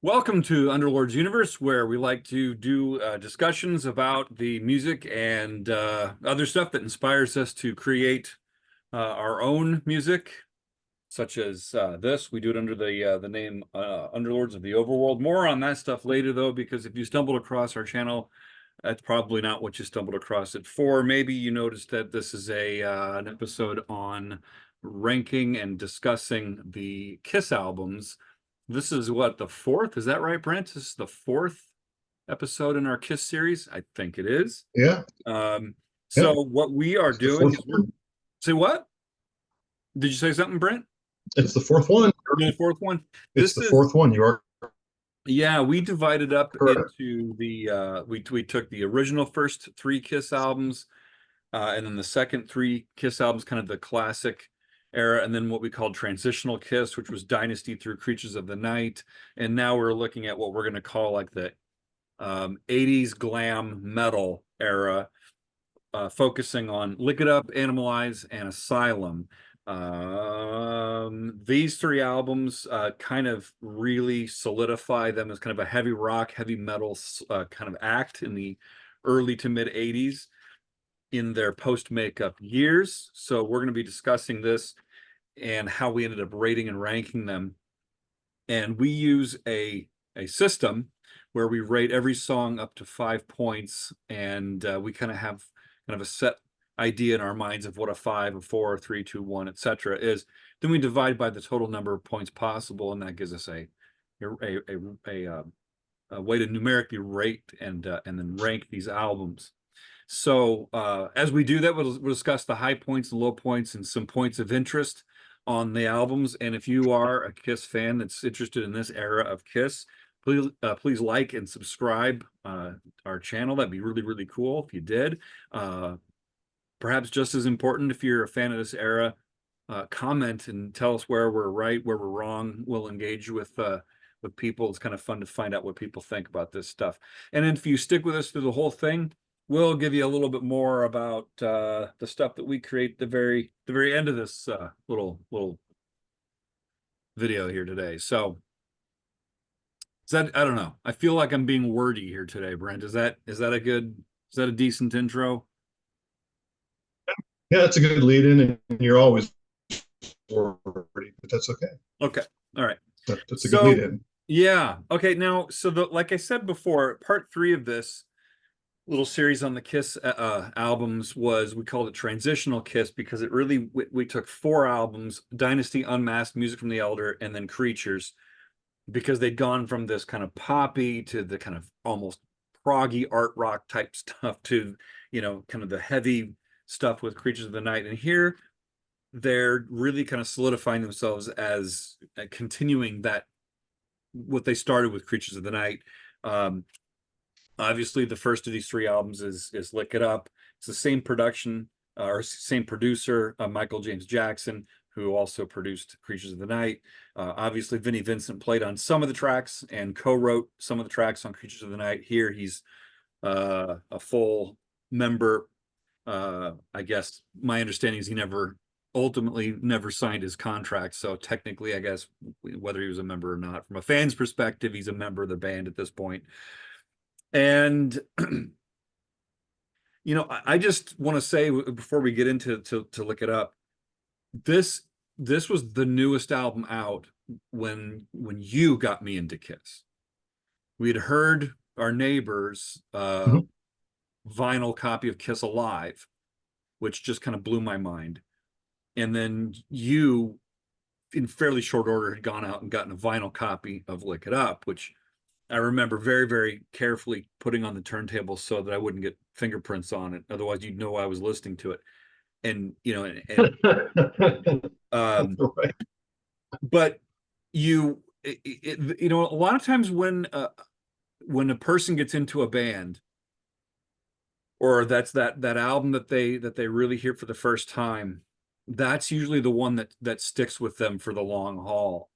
Welcome to Underlords Universe, where we like to do discussions about the music and other stuff that inspires us to create our own music, such as this. We do it under the name Underlords of the Overworld. More on that stuff later, though, because if you stumbled across our channel, that's probably not what you stumbled across it for. Maybe you noticed that this is an episode on ranking and discussing the Kiss albums. This is what, the fourth? Is that right, Brent? This is the fourth episode in our Kiss series. I think it is. Yeah, Um, yeah. so what we are It's the doing fourth is one. say what? Did you say something, Brent? It's the fourth one. The fourth one. It's This the is fourth one. You are Yeah, we divided up correct. into the we took the original first three Kiss albums, and then the second three Kiss albums, kind of the classic era, and then what we called transitional Kiss, which was Dynasty through Creatures of the Night. And now we're looking at what we're going to call like the 80s glam metal era, focusing on Lick It Up, Animalize, and Asylum. These three albums kind of really solidify them as kind of a heavy rock, heavy metal kind of act in the early to mid 80s in their post-makeup years. So we're going to be discussing this and how we ended up rating and ranking them. And we use a system where we rate every song up to 5 points, and we kind of have kind of a set idea in our minds of what a 5, a 4, a 3, 2, 1, etc. is. Then we divide by the total number of points possible, and that gives us a way to numerically rate and then rank these albums. So as we do that, we'll discuss the high points and low points and some points of interest on the albums. And if you are a Kiss fan that's interested in this era of Kiss, please like and subscribe our channel. That'd be really, really cool if you did. Perhaps just as important, if you're a fan of this era, comment and tell us where we're right, where we're wrong. We'll engage with people. It's kind of fun to find out what people think about this stuff. And then if you stick with us through the whole thing, we'll give you a little bit more about the stuff that we create at the very end of this little video here today. So is that, I don't know. I feel like I'm being wordy here today, Brent. Is that a decent intro? Yeah, that's a good lead in, and you're always wordy, but that's okay. Okay. All right. That's a good lead So in. yeah. Okay. Now, so like I said before, part three of this little series on the Kiss albums was, we called it Transitional Kiss, because it really, we took four albums: Dynasty, Unmasked, Music from the Elder, and then Creatures, because they'd gone from this kind of poppy to the kind of almost proggy art rock type stuff to, kind of the heavy stuff with Creatures of the Night. And here they're really kind of solidifying themselves as continuing that, what they started with Creatures of the Night. Obviously, the first of these three albums is Lick It Up. It's the same production or same producer, Michael James Jackson, who also produced Creatures of the Night. Obviously, Vinnie Vincent played on some of the tracks and co-wrote some of the tracks on Creatures of the Night. Here, he's a full member. I guess my understanding is he ultimately never signed his contract. So technically, I guess, whether he was a member or not, from a fan's perspective, he's a member of the band at this point. And I just want to say before we get into to Look It Up, this was the newest album out when you got me into Kiss. We'd heard our neighbors Mhm. vinyl copy of Kiss Alive, which just kind of blew my mind. And then you, in fairly short order, had gone out and gotten a vinyl copy of Lick It Up, which I remember very, very carefully putting on the turntable so that I wouldn't get fingerprints on it. Otherwise, you'd know I was listening to it. And, Right. but a lot of times when a person gets into a band, or that's that album that they really hear for the first time, that's usually the one that sticks with them for the long haul.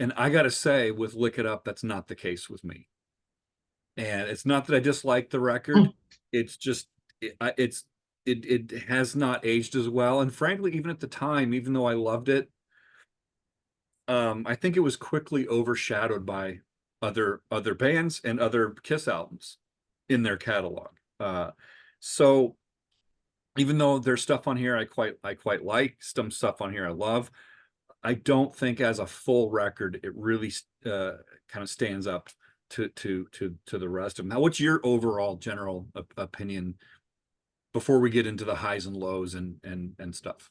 And I got to say, with Lick It Up, that's not the case with me. And it's not that I dislike the record. It's just it has not aged as well. And frankly, even at the time, even though I loved it, I think it was quickly overshadowed by other bands and other Kiss albums in their catalog. So even though there's stuff on here I quite like, some stuff on here I love, I don't think as a full record it really kind of stands up to the rest of them. Now, what's your overall general opinion before we get into the highs and lows and stuff?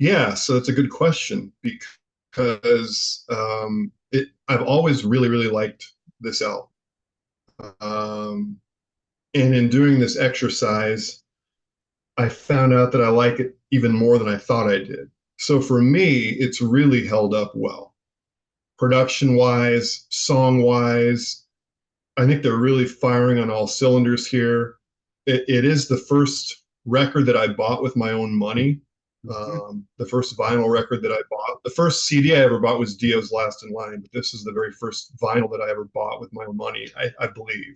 Yeah, so it's a good question because I've always really, really liked this album. Um, and in doing this exercise, I found out that I like it even more than I thought I did. So for me, it's really held up well. Production wise, song wise, I think they're really firing on all cylinders here. It is the first record that I bought with my own money. The first vinyl record that I bought. The first CD I ever bought was Dio's Last in Line, but this is the very first vinyl that I ever bought with my own money, I believe,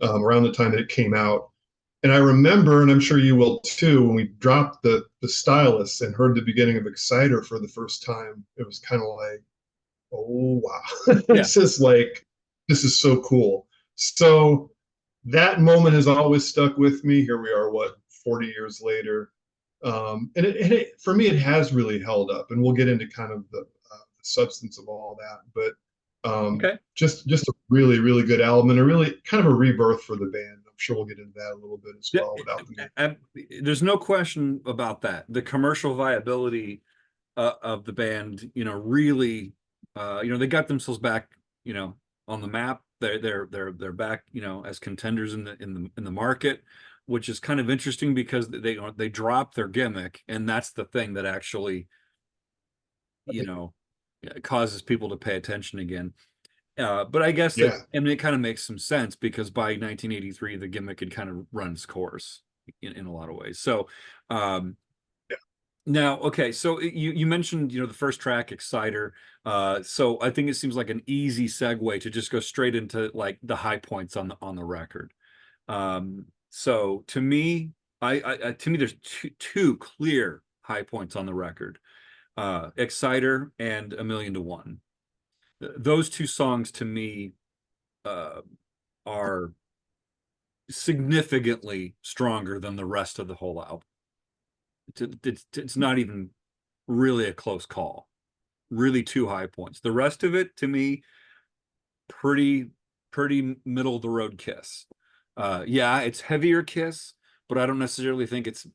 around the time that it came out. And I remember, and I'm sure you will too, when we dropped the stylus and heard the beginning of Exciter for the first time, it was kind of like, oh wow, Yeah. this is so cool. So that moment has always stuck with me. Here we are, what, 40 years later. For me, it has really held up, and we'll get into kind of the substance of all that. But Okay. just a really, really good album, and a really kind of a rebirth for the band. I'm sure we'll get into that a little bit as well without the There's no question about that. The commercial viability of the band, really, they got themselves back, on the map. They're back, as contenders in the market, which is kind of interesting because they dropped their gimmick, and that's the thing that actually, causes people to pay attention again. But I guess that, yeah. I mean, it kind of makes some sense because by 1983, the gimmick had kind of run its course in a lot of ways. So, Yeah. now, okay, so you mentioned, the first track, Exciter. So I think it seems like an easy segue to just go straight into like the high points on the record. So to me, to me, there's two clear high points on the record: Exciter and A Million to One. Those two songs to me are significantly stronger than the rest of the whole album. It's not even really a close call. Really two high points. The rest of it, to me, pretty middle of the road Kiss. Yeah, it's heavier Kiss, but I don't necessarily think it's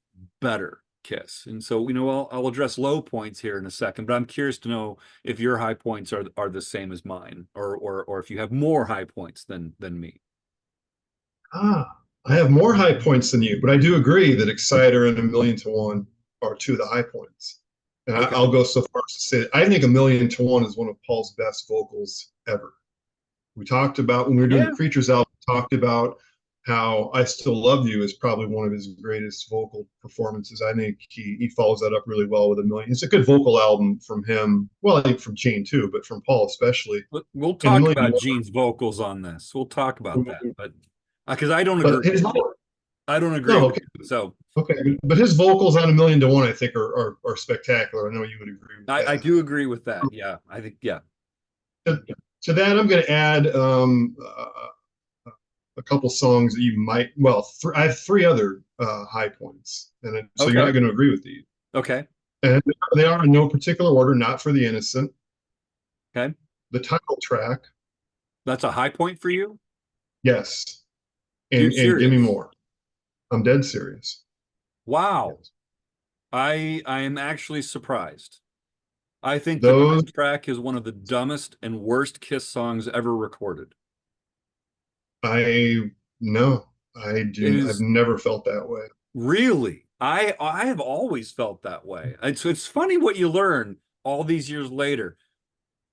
better Kiss. And so, I'll address low points here in a second, but I'm curious to know if your high points are the same as mine, or if you have more high points than me. I have more high points than you, but I do agree that Exciter and A Million to One are two of the high points. And Okay. I'll go so far as to say I think A Million to One is one of Paul's best vocals ever. We talked about when we were doing the Creatures album, talked about how I Still Love You is probably one of his greatest vocal performances. I think he follows that up really well with A Million. It's a good vocal album from him. Well, I think from Gene too, but from Paul especially. We'll And A talk Million to about Gene's vocals on this. We'll talk about that, One, but because I don't but agree. his I don't agree no, with okay. you. So Okay, but his vocals on A Million to One, I think, are spectacular. I know you would agree with I that. do agree with that. Yeah, I think, yeah. To that, I'm going to add a couple songs that you might. Well, I have three other high points, and so you're Okay. not going to agree with these. Okay. And they are in no particular order. Not for the Innocent. Okay. The title track, That's a high point for you? yes, You're and Give Me serious? More. I'm dead serious. Wow. Yes. I am actually surprised. I think the Those title track is one of the dumbest and worst Kiss songs ever recorded. I no, It I've is never felt that way. really. I have always felt that way. It's funny what you learn all these years later.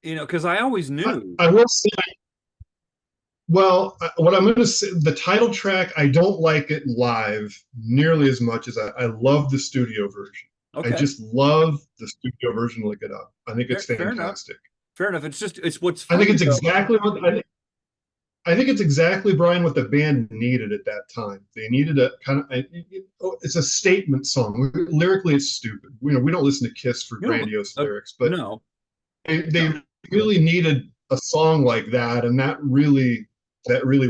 Because I always knew. I will say, well, what I'm going to say, the title track, I don't like it live nearly as much as I love the studio version. I Okay. just love the studio version. Look it up. I think it's Fair enough. fantastic. Fair enough. It's what's I think funny it's though. exactly what I think it's exactly, Brian, what the band needed at that time. They needed a kind of it's a statement song. Lyrically, it's stupid. We don't listen to Kiss for You know, grandiose lyrics, but no. they really needed a song like that, and that really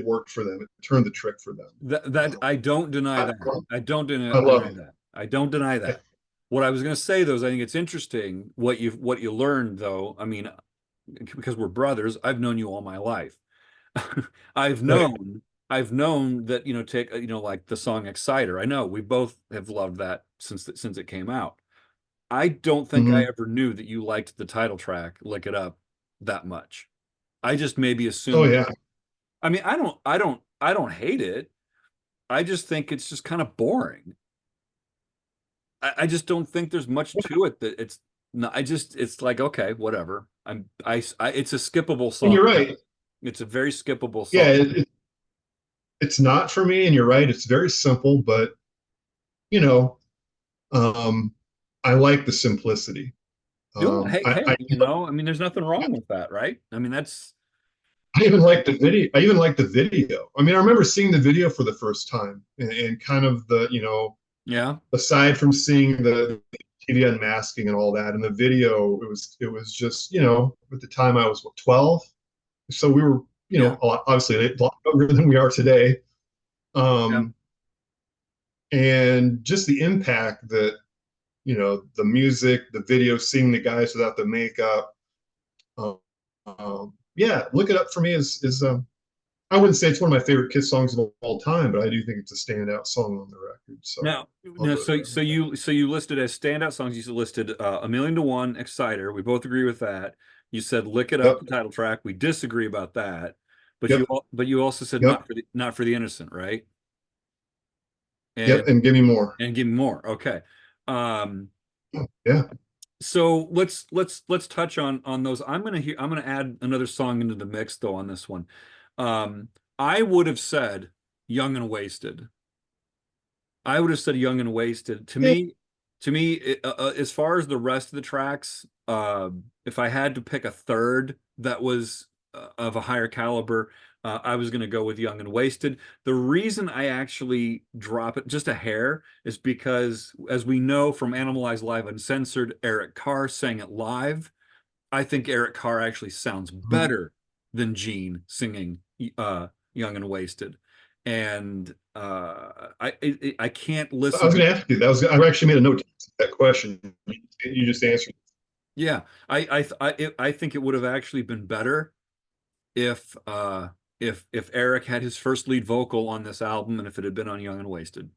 worked for them. It turned the trick for them. That I don't deny I, that. I don't I love deny it. that. I don't deny Yeah. that. What I was going to say though is I think it's interesting what you learned though. I mean, because we're brothers, I've known you all my life. I've Right. known I've known that, take, like the song Exciter. I know we both have loved that since it came out. I don't think I Hmm. ever knew that you liked the title track, Lick It Up, that much. I just maybe Oh assumed. yeah. I mean, I don't hate it. I just think it's just kind of boring. I just don't think there's much to it that it's not, it's like, okay, whatever. It's a skippable And song. you're right. It's a very skippable Yeah, song. it's not for me, and you're right. It's very simple, but you know, um, I like the simplicity. Yeah, hey, I hey, I mean, there's nothing wrong with that, right? I mean, that's, I even like the video. I even like the video. I mean, I remember seeing the video for the first time, and kind of yeah, aside from seeing the TV unmasking and all that, in the video, it was just, at the time I was what, 12, so we were, yeah, obviously a lot younger than we are today. yeah. Um, and just the impact that, the music, the video, seeing the guys without the makeup. Um, yeah, Look It Up for me is I wouldn't say it's one of my favorite Kiss songs of all time, but I do think it's a standout song on the record. So Now, I'll no, go there with that. so you listed as standout songs. You listed A Million to One, Exciter. We both agree with that. You said Lick It Up, Yep, the title track. We disagree about that. yep, But you also said yep, not for the innocent, right? yep, And and give me more. give me more. Okay. Um, Yeah. so let's touch on those. I'm gonna add another song into the mix though on this one. Um, I would have said Young and Wasted. I would have said Young and Wasted. Yeah. To me, as far as the rest of the tracks, if I had to pick a third that was of a higher caliber, I was going to go with Young and Wasted. The reason I actually drop it just a hair is because, as we know from Animalize Live Uncensored, Eric Carr sang it live. I think Eric Carr actually sounds Mhm. better than Gene singing Young and Wasted. And I can't I listen was to. going to ask you that. I actually made a note to that question. You just answered. Yeah, I think it would have actually been better if if Eric had his first lead vocal on this album and if it had been on Young and Wasted.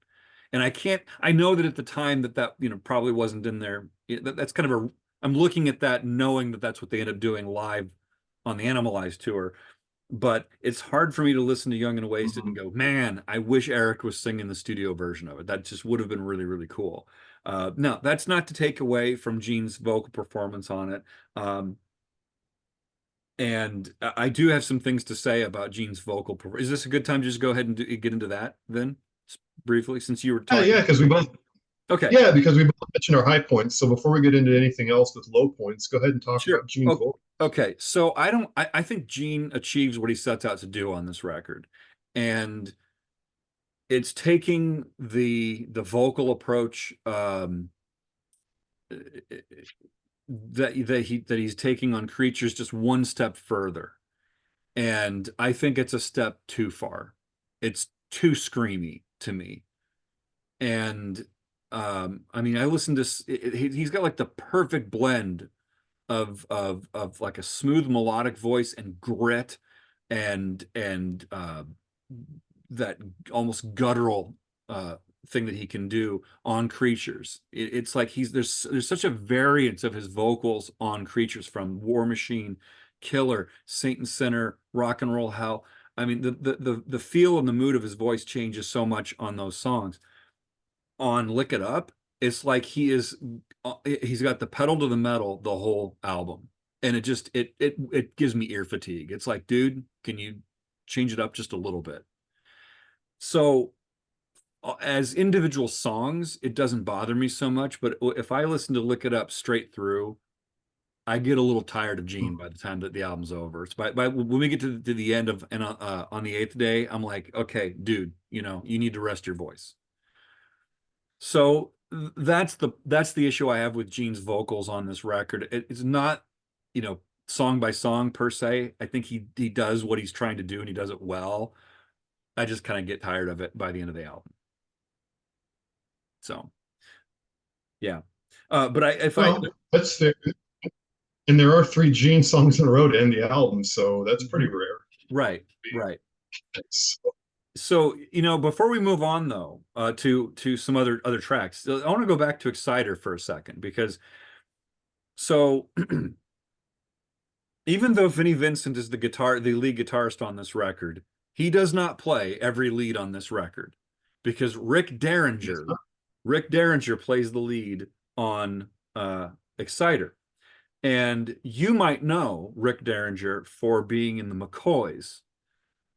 And I know that at the time that probably wasn't in there. That's kind of a, I'm looking at that knowing that that's what they ended up doing live on the Animalize tour. But it's hard for me to listen to Young and Wasted and Mhm. go, man, I wish Eric was singing the studio version of it. That just would have been really, really cool. No, that's not to take away from Gene's vocal performance on it. Um, and I do have some things to say about Gene's vocal. Is this a good time to just go ahead and get into that then, briefly, since you were Yeah, talking? Okay, because we both mentioned our high points. So before we get into anything else with low points, go ahead and talk sure. about Gene's vocal. Okay, so I don't. I think Gene achieves what he sets out to do on this record, and it's taking the vocal approach that he's taking on Creatures just one step further, and I think it's a step too far. It's too screamy to me, and I mean, I listened to he's got like the perfect blend of like a smooth melodic voice and grit and that almost guttural thing that he can do on Creatures. It's like there's such a variance of his vocals on Creatures, from War Machine, Killer, Saint and Sinner, Rock and Roll Hell. I mean, the feel and the mood of his voice changes so much on those songs. On Lick It Up, it's like he's got the pedal to the metal the whole album. And it gives me ear fatigue. It's like, dude, can you change it up just a little bit? So as individual songs, it doesn't bother me so much, but if I listen to Lick It Up straight through, I get a little tired of Gene by the time that the album's over. It's by when we get to the end of, and on the eighth day, I'm like, okay, dude, you need to rest your voice. So that's the issue I have with Gene's vocals on this record. It's not you know, song by song per se. I think he does what he's trying to do and he does it well. I just kind of get tired of it by the end of the album. So yeah. But if I Well, that's fair. And there are three Gene songs in a row to end the album, so that's pretty rare. right, right. So, So, before we move on though, to some other tracks, I want to go back to Exciter for a second because so even though Vinnie Vincent is the lead guitarist on this record, he does not play every lead on this record because Rick Derringer plays the lead on Exciter. And you might know Rick Derringer for being in the McCoys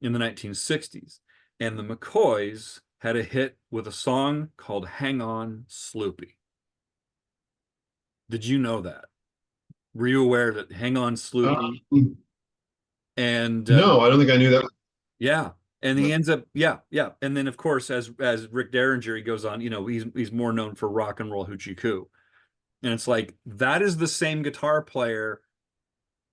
in the 1960s. And the McCoys had a hit with a song called Hang On Sloopy. Did you know that? Were you aware that Hang On Sloopy and no, I don't think I knew that. yeah, and he ends up yeah, and then of course as Rick Derringer he goes on, he's more known for Rock and Roll Hoochie Coo, and it's like that is the same guitar player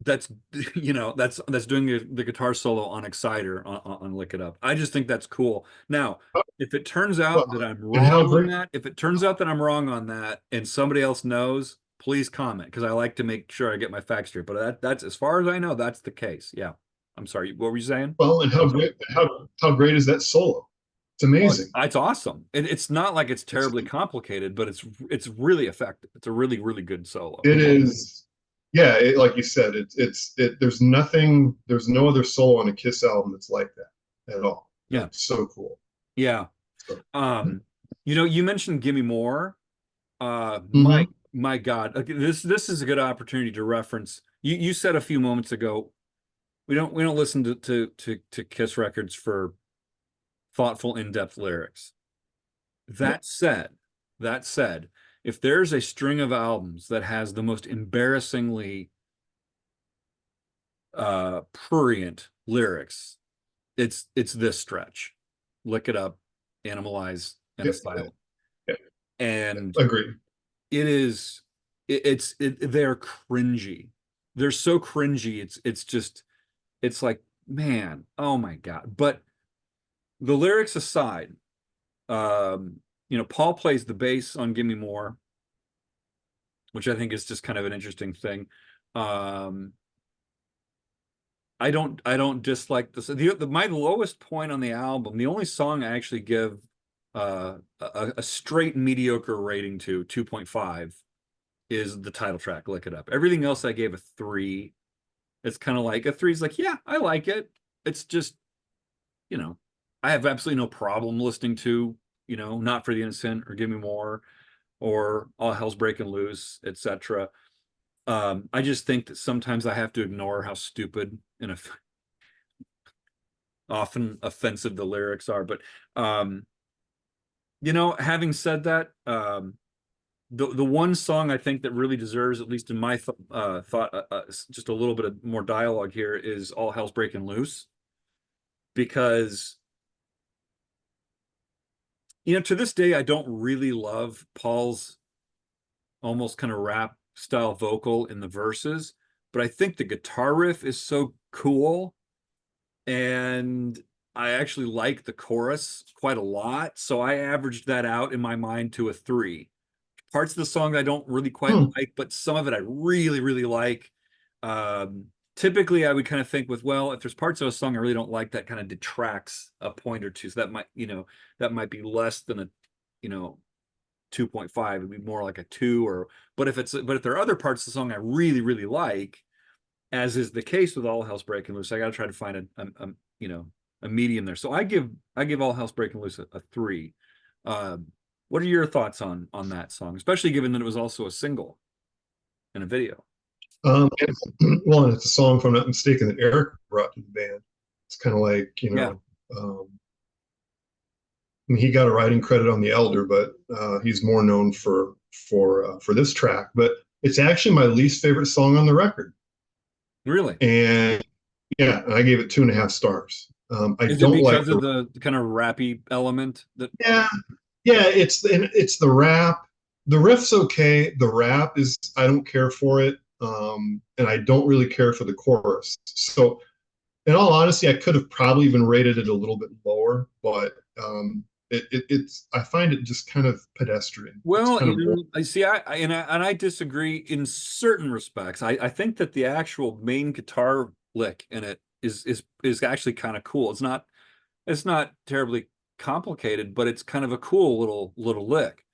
that's that's doing the guitar solo on Exciter on Lick It Up. I just think that's cool. Now, if it turns Well, out that I'm and how wrong on great. that, if it turns out that I'm wrong on that, and somebody else knows, please comment because I like to make sure I get my facts straight. But that's as far as I know, that's the case. Yeah. I'm sorry. What were you saying? Well, and how great is that solo? It's Oh, amazing. it's awesome. It's not like it's It's, terribly complicated, but it's really effective. It's a really, really good solo. it is, yeah. Like you said, There's nothing. There's no other solo on a Kiss album that's like that at all. Yeah. It's so cool. Yeah. So, You mentioned Gimme More. mhm. My God. Okay, this is a good opportunity to reference. You said a few moments ago, we don't listen to Kiss records for thoughtful, in-depth lyrics. Yep. That said, that said, if there's a string of albums that has the most embarrassingly prurient lyrics, it's this stretch. Look it up, Animalize and Yep. Asylum. Yep. And Agreed. it is they're cringy. They're so cringy. It's just it's like, man, oh my God. But the lyrics aside, Paul plays the bass on Gimme More, which I think is just kind of an interesting thing. Um, I don't dislike this. My lowest point on the album, the only song I actually give a straight mediocre rating to 2.5 is the title track, Lick It Up. Everything else I gave a 3. It's kind of like a 3 is like, yeah, I like it. It's just, I have absolutely no problem listening to, Not for the Innocent or Give Me More or All Hell's Breaking Loose, etc. I just think that sometimes I have to ignore how stupid and often offensive the lyrics are. But having said that, the one song I think that really deserves, at least in my thought, just a little bit of more dialogue here is All Hell's Breaking Loose, because to this day I don't really love Paul's almost kind of rap style vocal in the verses, but I think the guitar riff is so cool, and I actually like the chorus quite a lot, so I averaged that out in my mind to a 3. Parts of the song I don't really quite Hmm. like, but some of it I really, really like. Typically, I would kind of think well, if there's parts of a song I really don't like, that kind of detracts a point or two. So that might be less than a, 2.5. It'd be more like a 2 but if there are other parts of the song I really, really like, as is the case with All Hell's Breaking Loose, I got to try to find a medium there. So I give All Hell's Breaking Loose a 3. What are your thoughts on that song, especially given that it was also a single and a video? Well, and it's a song, if I'm not mistaken, that Eric brought to the band. It's kind of like, Yeah, I mean, he got a writing credit on The Elder, but he's more known for this track. But it's actually my least favorite song on the record. really. And yeah, I gave it 2.5 stars. I Is it don't like because of the kind of rappy element that? yeah, yeah. It's the rap. The riff's okay. The rap is I don't care for it. and I don't really care for the chorus. So, in all honesty, I could have probably even rated it a little bit lower, but it's I find it just kind of pedestrian. It's Well, kind of boring. I see. I disagree in certain respects. I think that the actual main guitar lick in it is actually kind of cool. It's not terribly complicated, but it's kind of a cool little lick.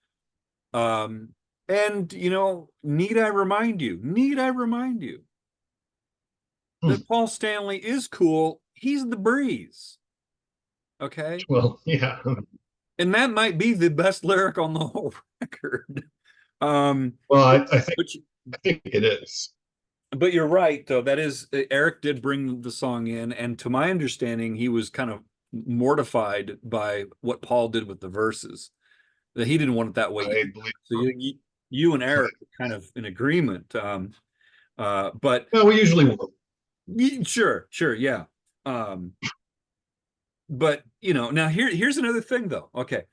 Um, and need I remind you Hmm. that Paul Stanley is cool. He's the breeze. Okay. Well, yeah. And that might be the best lyric on the whole record. Um, Well, but, I think it is. but you're right, though. That is, Eric did bring the song in, and to my understanding, he was kind of mortified by what Paul did with the verses. That he didn't want it that way I either. believe. So you and Eric are kind of in agreement. But Well, we usually will. sure, yeah. Um, but now here's another thing, though. Okay,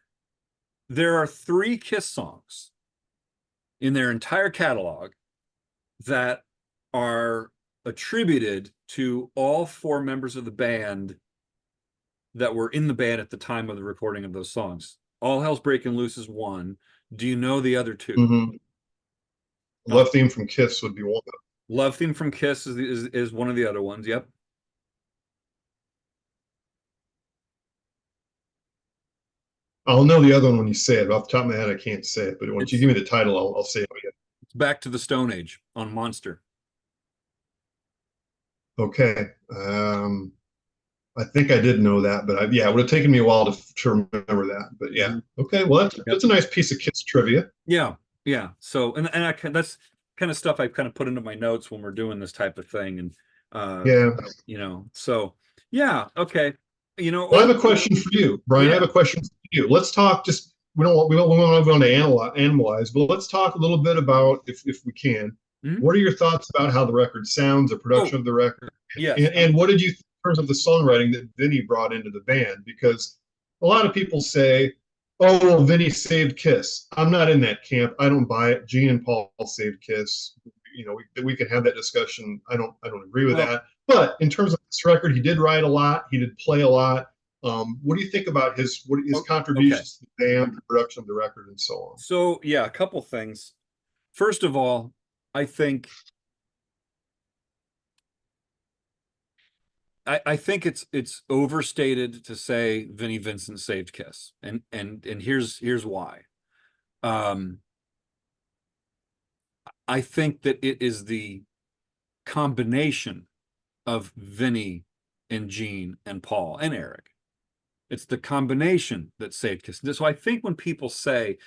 there are 3 Kiss songs in their entire catalog that are attributed to all 4 members of the band that were in the band at the time of the recording of those songs. All Hell's Breaking Loose is one. Do you know the other 2? Hmm. Love Theme from Kiss would be one. Love Theme from Kiss is one of the other ones. Yep. I'll know the other one when you say it. Off the top of my head, I can't say it, but once you It's give me the title, I'll say it again. it's Back to the Stone Age on Monster. Okay. I think I did know that, but yeah, it would have taken me a while to remember that. But yeah, Mhm. okay. Well, Yep. that's a nice piece of Kiss trivia. Yeah. Yeah. So that's kind of stuff I've kind of put into my notes when we're doing this type of thing. And Yeah. so yeah, okay. Well, I have a question for you, Brian. I have Yeah. a question for you. Let's talk. Just we want to go on to analyze, but let's talk a little bit about if we can. Mhm. What are your thoughts about how the record sounds, the production Oh, of the record, yes. and what did you think in terms of the songwriting that Vinny brought into the band? Because a lot of people say, "Oh, well, Vinny saved Kiss." I'm not in that camp. I don't buy it. Gene and Paul saved Kiss. We can have that discussion. I don't agree with Well, that. But in terms of this record, he did write a lot. He did play a lot. What do you think about his okay. contributions to the band, the production of the record, and so on? So yeah, a couple things. First of all, I think I think it's overstated to say Vinnie Vincent saved Kiss, and here's why. Um, I think that it is the combination of Vinnie and Gene and Paul and Eric. It's the combination that saved Kiss. So I think when people say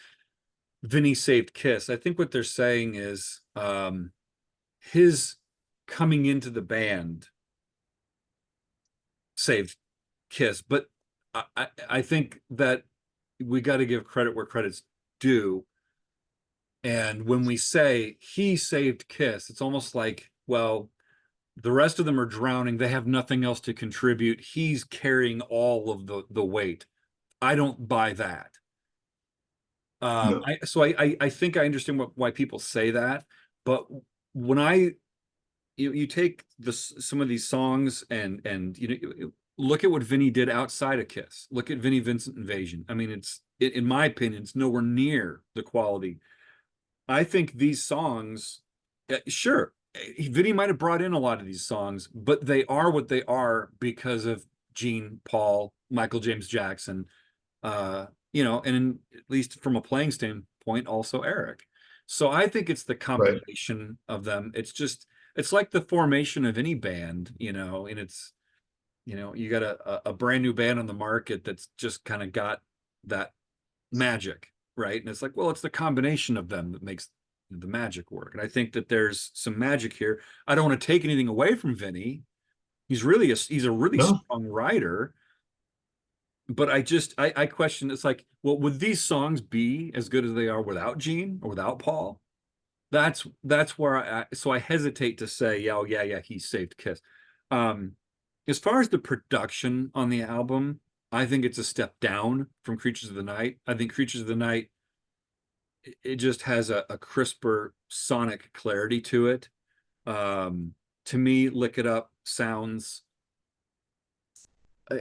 Vinnie saved Kiss, I think what they're saying is his coming into the band saved Kiss. But I think that we got to give credit where credit's due. And when we say he saved Kiss, it's almost like, well, the rest of them are drowning. They have nothing else to contribute. He's carrying all of the weight. I don't buy that. No. I think I understand why people say that, but when you take some of these songs and look at what Vinny did outside of Kiss. Look at Vinnie Vincent Invasion. I mean, in my opinion, it's nowhere near the quality. I think these songs, sure, Vinny might have brought in a lot of these songs, but they are what they are because of Gene, Paul, Michael James Jackson, and at least from a playing standpoint, also Eric. So I think it's the Right. combination of them. It's like the formation of any band, and it's, you got a brand new band on the market that's just kind of got that magic, right? And it's like, well, it's the combination of them that makes the magic work. And I think that there's some magic here. I don't want to take anything away from Vinny. He's a really No. strong writer, but I question, it's like, well, would these songs be as good as they are without Gene or without Paul? That's where I hesitate to say, yeah, oh, yeah, he saved Kiss. Um, as far as the production on the album, I think it's a step down from Creatures of the Night. I think Creatures of the Night, it just has a crisper sonic clarity to it. Um, to me, Lick It Up sounds uh,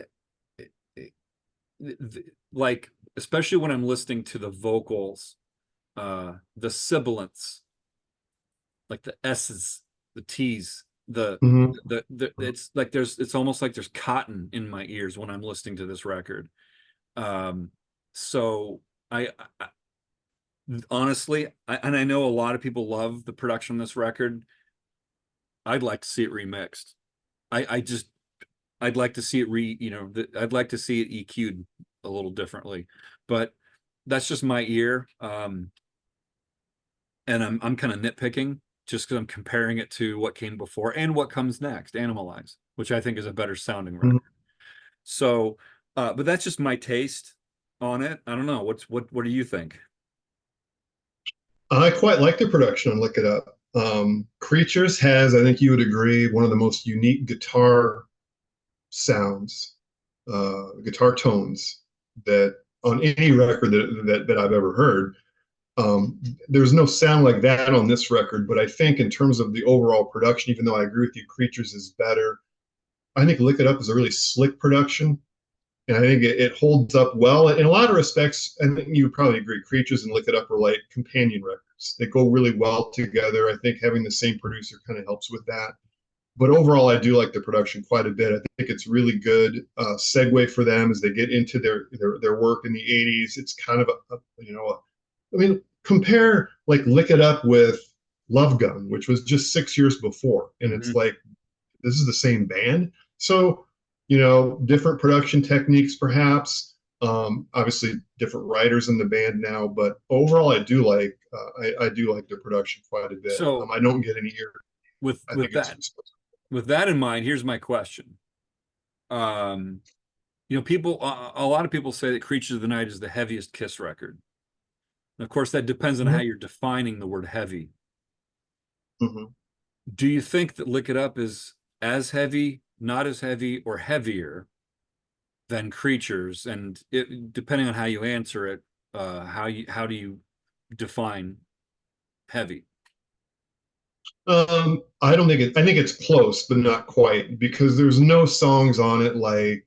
like, especially when I'm listening to the vocals, the sibilants, like the S's, the T's, Mhm. it's like it's almost like there's cotton in my ears when I'm listening to this record. Um, so I honestly, and I know a lot of people love the production on this record. I'd like to see it remixed. I just I'd like to see it I'd like to see it EQ'd a little differently, but that's just my ear. And I'm kind of nitpicking just because I'm comparing it to what came before and what comes next, Animalize, which I think is a better sounding record. Mhm. So, but that's just my taste on it. I don't know. What do you think? I quite like the production on Lick It Up. Creatures has, I think you would agree, one of the most unique guitar sounds, guitar tones that on any record that I've ever heard. Um, there's no sound like that on this record, but I think in terms of the overall production, even though I agree with you, Creatures is better. I think Lick It Up is a really slick production, and I think it holds up well. In a lot of respects, I think you would probably agree, Creatures and Lick It Up are like companion records. They go really well together. I think having the same producer kind of helps with that. But overall, I do like the production quite a bit. I think it's really good segue for them as they get into their work in the '80s. It's kind of I mean, compare like Lick It Up with Love Gun, which was just 6 years before, and it's Mhm. like this is the same band. So, different production techniques, perhaps. Obviously, different writers in the band now, but overall, I do like their production quite a bit. So I don't get any ear. with I with think it's that with that in mind, here's my question. Um, people, a lot of people say that Creatures of the Night is the heaviest Kiss record. And of course, that depends on how Mhm, you're defining the word heavy. mhm. Do you think that Lick It Up is as heavy, not as heavy, or heavier than Creatures? And depending on how you answer it, how do you define heavy? I don't think I think it's close, but not quite, because there's no songs on it like,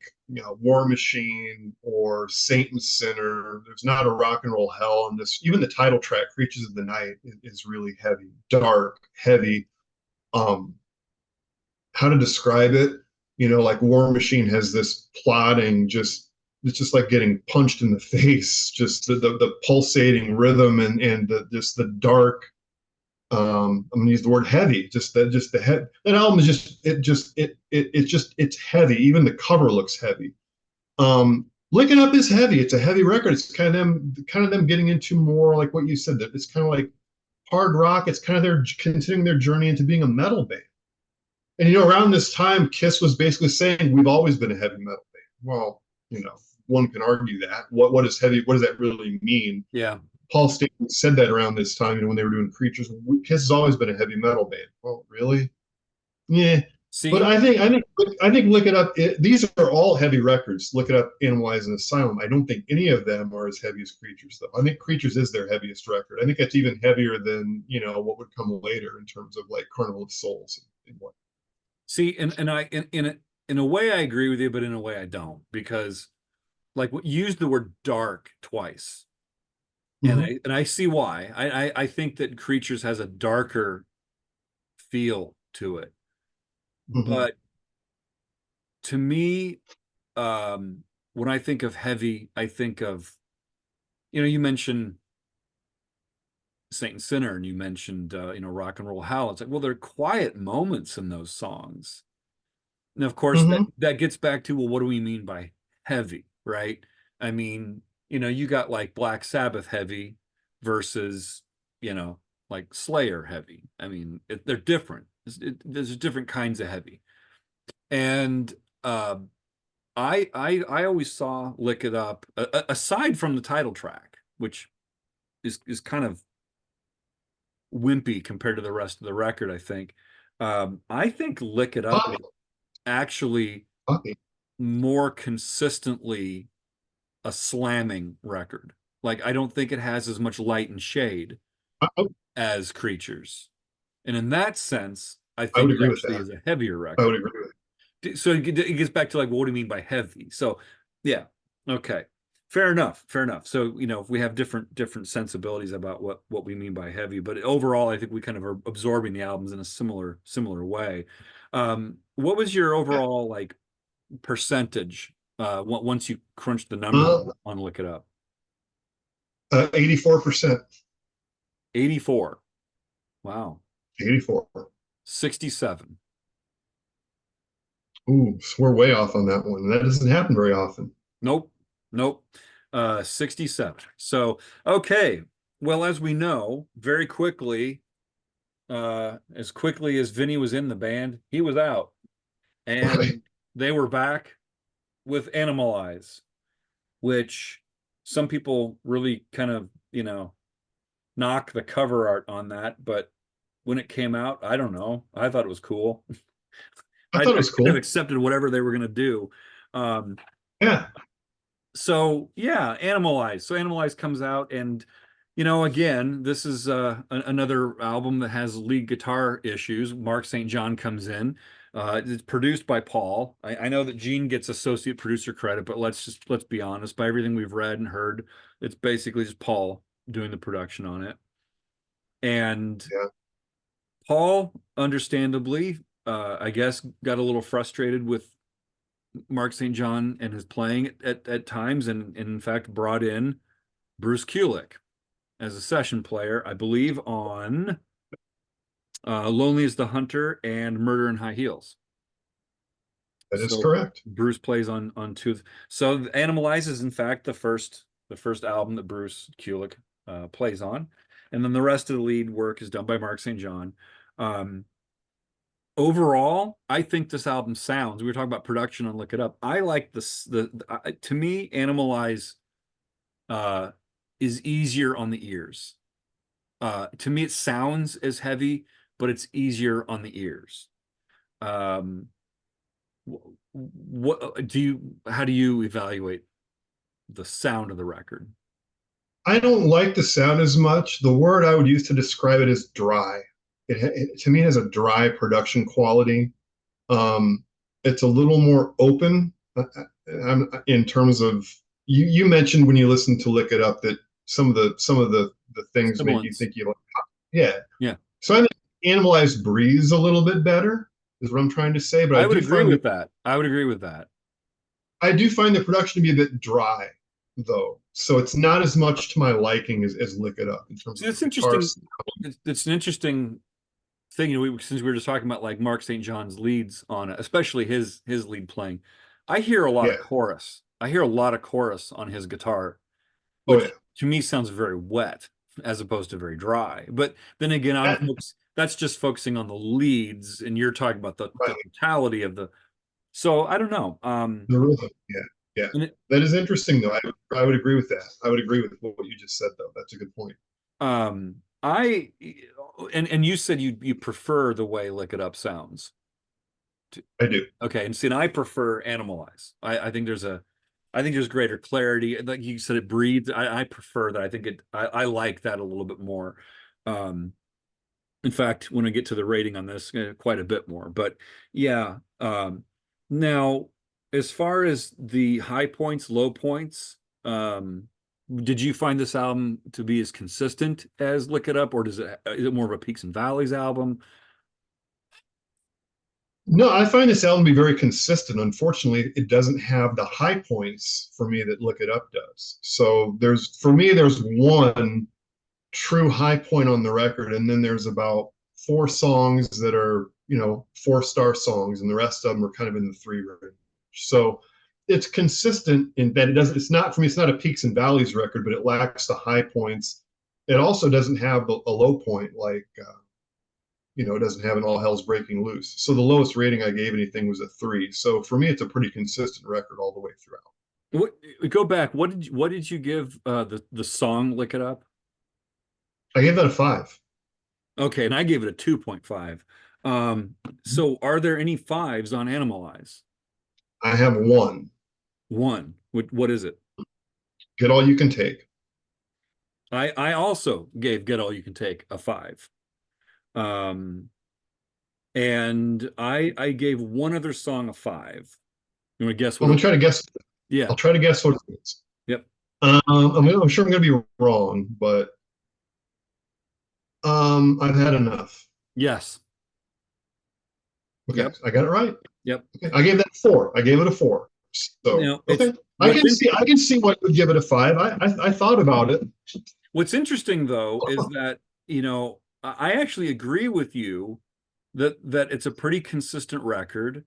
War Machine or Saint and Sinner. There's not a rock and roll hell in this. Even the title track, Creatures of the Night, is really heavy, dark, heavy. Um, how to describe it? Like War Machine has this plotting, it's just like getting punched in the face, just the pulsating rhythm and just the dark. I'm gonna use the word heavy. Just the head. That album is it's heavy. Even the cover looks heavy. Lick It Up is heavy. It's a heavy record. It's kind of them getting into more like what you said. That it's kind of like hard rock. It's kind of their continuing their journey into being a metal band. And around this time, Kiss was basically saying we've always been a heavy metal band. Well, one can argue that. What is heavy? What does that really mean? Yeah. Paul Stanley said that around this time, when they were doing Creatures. Kiss has always been a heavy metal band. Well, really? Yeah. But See, I think Look It Up. These are all heavy records. Look It Up, Animalize, and Asylum. I don't think any of them are as heavy as Creatures, though. I think Creatures is their heaviest record. I think it's even heavier than what would come later in terms of like Carnival of Souls and what. see, and I in a way I agree with you, but in a way I don't, because like what you used the word dark twice. And Mm-hmm. I see why. I think that Creatures has a darker feel to it. Mm-hmm. But to me, when I think of heavy, I think of, you mentioned Saint and Sinner, and you mentioned Rock and Roll Hell. It's like, well, there are quiet moments in those songs. And of course that Mm-hmm. that gets back to, well, what do we mean by heavy, right? I mean, you got like Black Sabbath heavy versus, like Slayer heavy. I mean, they're different. There's different kinds of heavy. And uh, I always saw Lick It Up, aside from the title track, which is kind of wimpy compared to the rest of the record, I think. I think Lick It Up is Poppy, actually poppy. more consistently a slamming record. Like, I don't think it has as much light and shade I, as Creatures. And in that sense, I I would think it agree with actually that. is a heavier I would record. agree with So it gets back to like, well, what do you mean by heavy? So yeah, okay, fair enough, fair enough. So if we have different sensibilities about what we mean by heavy, but overall, I think we kind of are absorbing the albums in a similar way. What was your that. overall like percentage once you crunch the numbers Uh, on Look It Up? 84%. 84. Wow. 84. 67. Ooh, so we're way off on that one. That doesn't happen very often. Nope. Nope. 67. So, okay. Well, as we know, very quickly, as quickly as Vinny was in the band, he was out. Right. And they were back with Animalize, which some people really kind of, knock the cover art on that. But when it came out, I don't know. I thought it was cool. I I thought it was kind of cool. accepted whatever they were going to do. Um, Yeah. so yeah, Animalize. So Animalize comes out, and again, this is another album that has lead guitar issues. Mark St. John comes in. It's produced by Paul. I know that Gene gets associate producer credit, but let's be honest. By everything we've read and heard, it's basically just Paul doing the production on it. And Yeah. Paul, understandably, I guess, got a little frustrated with Mark St. John and his playing at times, and in fact brought in Bruce Kulick as a session player, I believe, on Lonely as the Hunter and Murder in High Heels. That is So correct. Bruce plays on two. So Animalize is in fact the first album that Bruce Kulick plays on, and then the rest of the lead work is done by Mark St. John. Um, Overall, I think this album sounds. We were talking about production on Look It Up. I like this. To me, Animalize uh, is easier on the ears. To me, it sounds as heavy, but it's easier on the ears. Um, what do you? How do you evaluate the sound of the record? I don't like the sound as much. The word I would use to describe it is dry. To me, it has a dry production quality. Um, it's a little more open in terms of you mentioned when you listened to Lick It Up that some of the things make you Sibilance. think you like, yeah. Yeah, So I think Animalize breathes a little bit better, is what I'm trying to say. But I would agree with that. I would agree with that. I do find the production to be a bit dry, though. So it's not as much to my liking as Lick It Up in terms See, of the it's guitar interesting. sound. It's an interesting thing, since we were just talking about like Mark St. John's leads on it, especially his lead playing. I hear a lot of Yeah. chorus. I hear a lot of chorus on his guitar, Oh yeah. which to me sounds very wet as opposed to very dry. But then again, That, that's just focusing on the leads, and you're talking about the right. totality of the. So I don't know. The rhythm. Yeah. Yeah. And it, That is interesting, though. I would agree with that. I would agree with what you just said, though. That's a good point. I and you said you prefer the way Lick It Up sounds. I do. Okay, and see, and I prefer Animalize. I think there's greater clarity. Like you said, it breathes. I prefer that. I like that a little bit more. Um, in fact, when I get to the rating on this, quite a bit more. But yeah, now as far as the high points, low points, did you find this album to be as consistent as Lick It Up, or is it more of a peaks and valleys album? No, I find this album to be very consistent. Unfortunately, it doesn't have the high points for me that Look It Up does. So for me, there's one true high point on the record, and then there's about four songs that are, 4-star songs, and the rest of them are kind of in the three range. So it's consistent in that it's not, for me, it's not a peaks and valleys record, but it lacks the high points. It also doesn't have a low point like, it doesn't have an all hell's breaking loose. So the lowest rating I gave anything was a 3. So for me, it's a pretty consistent record all the way throughout. What, go back. What did you give the song Lick It Up? I gave that a 5. Okay, and I gave it a 2.5. So are there any fives on Animalize? I have one. One. What is it? Get all you can take. I also gave Get All You Can Take a 5. Um, and I gave one other song a 5. You want to guess I'm what it gonna was? try to guess. Yeah. I'll try to guess what it is. Yep. I'm sure I'm gonna be wrong, but I've had enough. Yes. Okay, Yep. I got it right. Yep. Okay, I gave that a 4. I gave it a 4. So Now, it's okay, what's in, I can see what would give it a 5. I thought about it. what's interesting though is that, I actually agree with you that it's a pretty consistent record.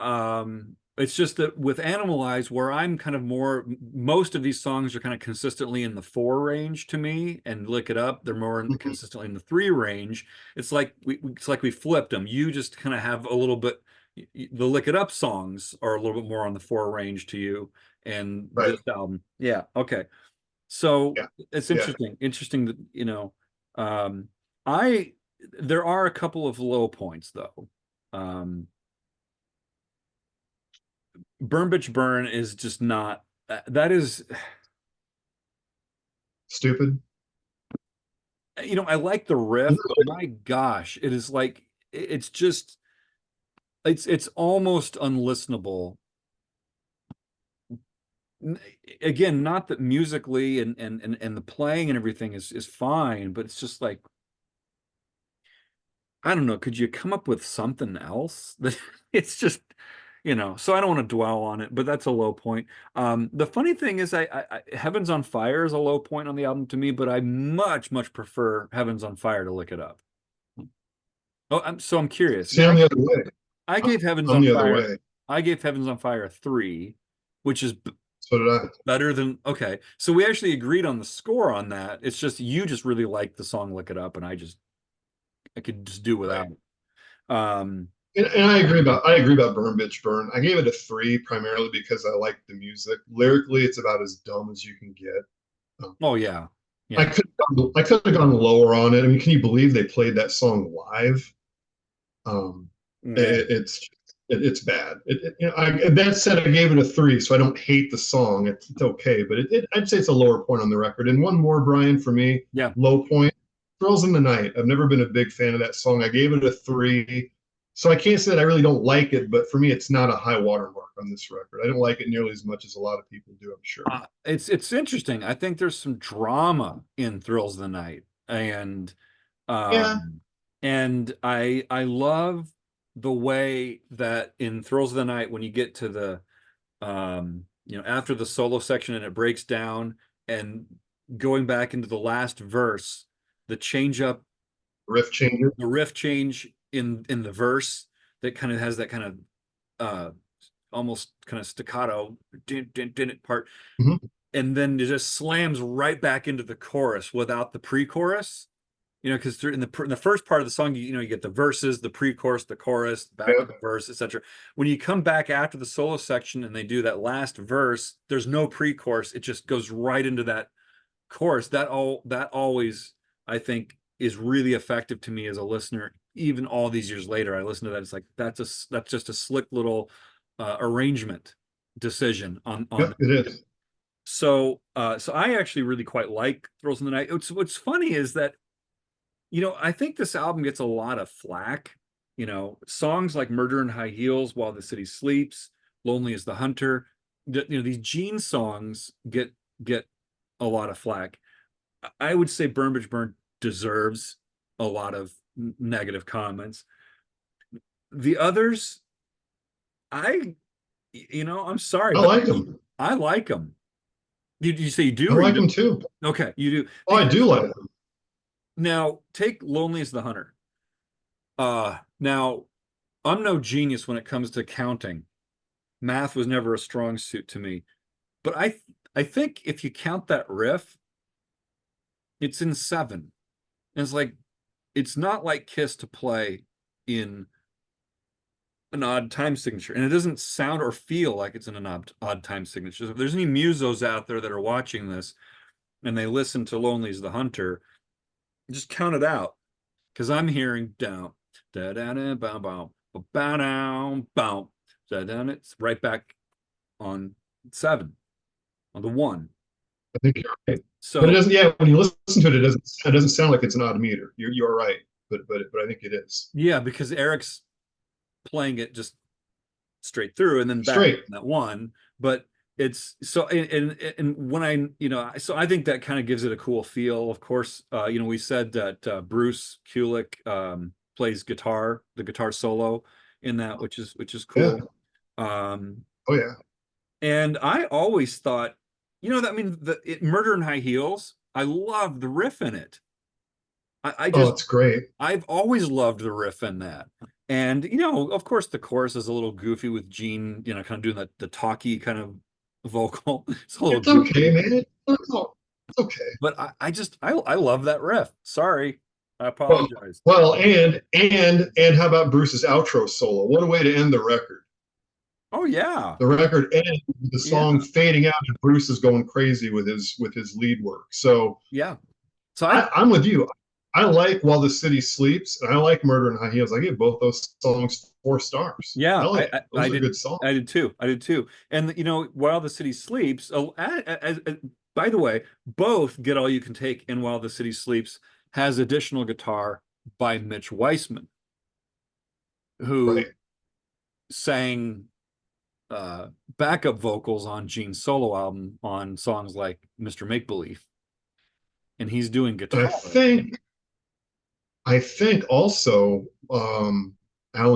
It's just that with Animalize, where I'm kind of more, most of these songs are kind of consistently in the 4 range to me, and Lick It Up, they're more consistently in the 3 range. It's like we flipped them. You just kind of have a little bit, the Lick It Up songs are a little bit more on the 4 range to you, and Right. this album, yeah, okay. So Yeah. it's Yeah. interesting that, um, I there are a couple of low points though. Um, Burn Bitch Burn is just not that is, Stupid. I like the riff, but my gosh, it is like it's just it's almost unlistenable. Again, not that musically and the playing and everything is fine, but it's just like, I don't know, could you come up with something else? That it's just, so I don't want to dwell on it, but that's a low point. The funny thing is Heaven's on Fire is a low point on the album to me, but I much, much prefer Heaven's on Fire to Lick It Up. Oh, I'm curious. See, Now, I'm the other way. I gave Heaven's I'm on the other Fire. way. I gave Heaven's on Fire a 3, which is So did I. better than, okay. So we actually agreed on the score on that. It's just you just really like the song Lick It Up, and I could just do Right. without it. And I agree about Burn Bitch Burn. I gave it a 3 primarily because I like the music. Lyrically, it's about as dumb as you can get. Um, Oh yeah. Yeah. I could have gone lower on it. I mean, can you believe they played that song live? Um, Yeah. it, it's it's bad. That said, I gave it a 3, so I don't hate the song. It's okay, but I'd say it's a lower point on the record. And one more, Brian, for me, Yeah. low point. Thrills in the Night. I've never been a big fan of that song. I gave it a 3. So I can't say that I really don't like it, but for me, it's not a high watermark on this record. I don't like it nearly as much as a lot of people do, I'm sure. It's interesting. I think there's some drama in Thrills of the Night, and Yeah. um and I love the way that in Thrills of the Night, when you get to the after the solo section and it breaks down, and going back into the last verse, the change up, Riff changer. the riff change in the verse that kind of has that kind of uh almost kind of staccato part, Mhm. and then it just slams right back into the chorus without the pre-chorus. Because in the first part of the song, you get the verses, the pre-chorus, the chorus, back to Yeah. the verse, etc. When you come back after the solo section and they do that last verse, there's no pre-chorus. It just goes right into that chorus. That always, I think, is really effective to me as a listener. Even all these years later, I listen to that. It's like that's just a slick little arrangement decision on. Yep, it is. So I actually really quite like Thrills in the Night. What's funny is that, I think this album gets a lot of flack. Songs like Murder in High Heels, While the City Sleeps, Lonely as the Hunter, these Gene songs get a lot of flack. I would say Burn Bitch Burn deserves a lot of negative comments. The others, I'm sorry, I but like them. I like them. Did you say you I do or you like them don't? too. Okay, you do. Oh, I do like them. Now take Lonely as the Hunter. Now I'm no genius when it comes to counting. Math was never a strong suit to me. But I think if you count that riff, it's in 7. And it's like, it's not like Kiss to play in an odd time signature. And it doesn't sound or feel like it's in an odd time signature. So if there's any musos out there that are watching this and they listen to Lonely as the Hunter, just count it out. Because I'm hearing down, da da da bow bow, bow down, bow, da da. It's right back on 7, on the 1. I think you're right. But it So doesn't. Yeah, when you listen to it, it doesn't sound like it's an odd meter. You are right. but I think it is Yeah, because Eric's playing it just straight through and then back straight. that one. But it's so and when I so I think that kind of gives it a cool feel. Of course, we said that Bruce Kulick plays guitar, the guitar solo in that, which is Yeah. cool. Um, Oh yeah. and I always thought, that I mean Murder in High Heels, I love the riff in it. I Oh, just it's great. I've always loved the riff in that. And, of course, the chorus is a little goofy with Gene, kind of doing the talky kind of vocal. It's a little It's okay, goofy. man. It's okay. But I love that riff. Sorry. I Well, apologize. well, and how about Bruce's outro solo? What a way to end the record. Oh, yeah. The record ends with the song Yeah. fading out and Bruce is going crazy with his lead work. So Yeah. So I'm with you. I like While the City Sleeps and I like Murder in High Heels. I give both those songs 4 stars. yeah, Hell yeah, I those are did. good songs. I did too. I did too. And, While the City Sleeps, by the way, both Get All You Can Take and While the City Sleeps has additional guitar by Mitch Weissman, who Right. sang backup vocals on Gene's solo album on songs like Mr. Make Believe, and he's doing And guitar. I think also Alan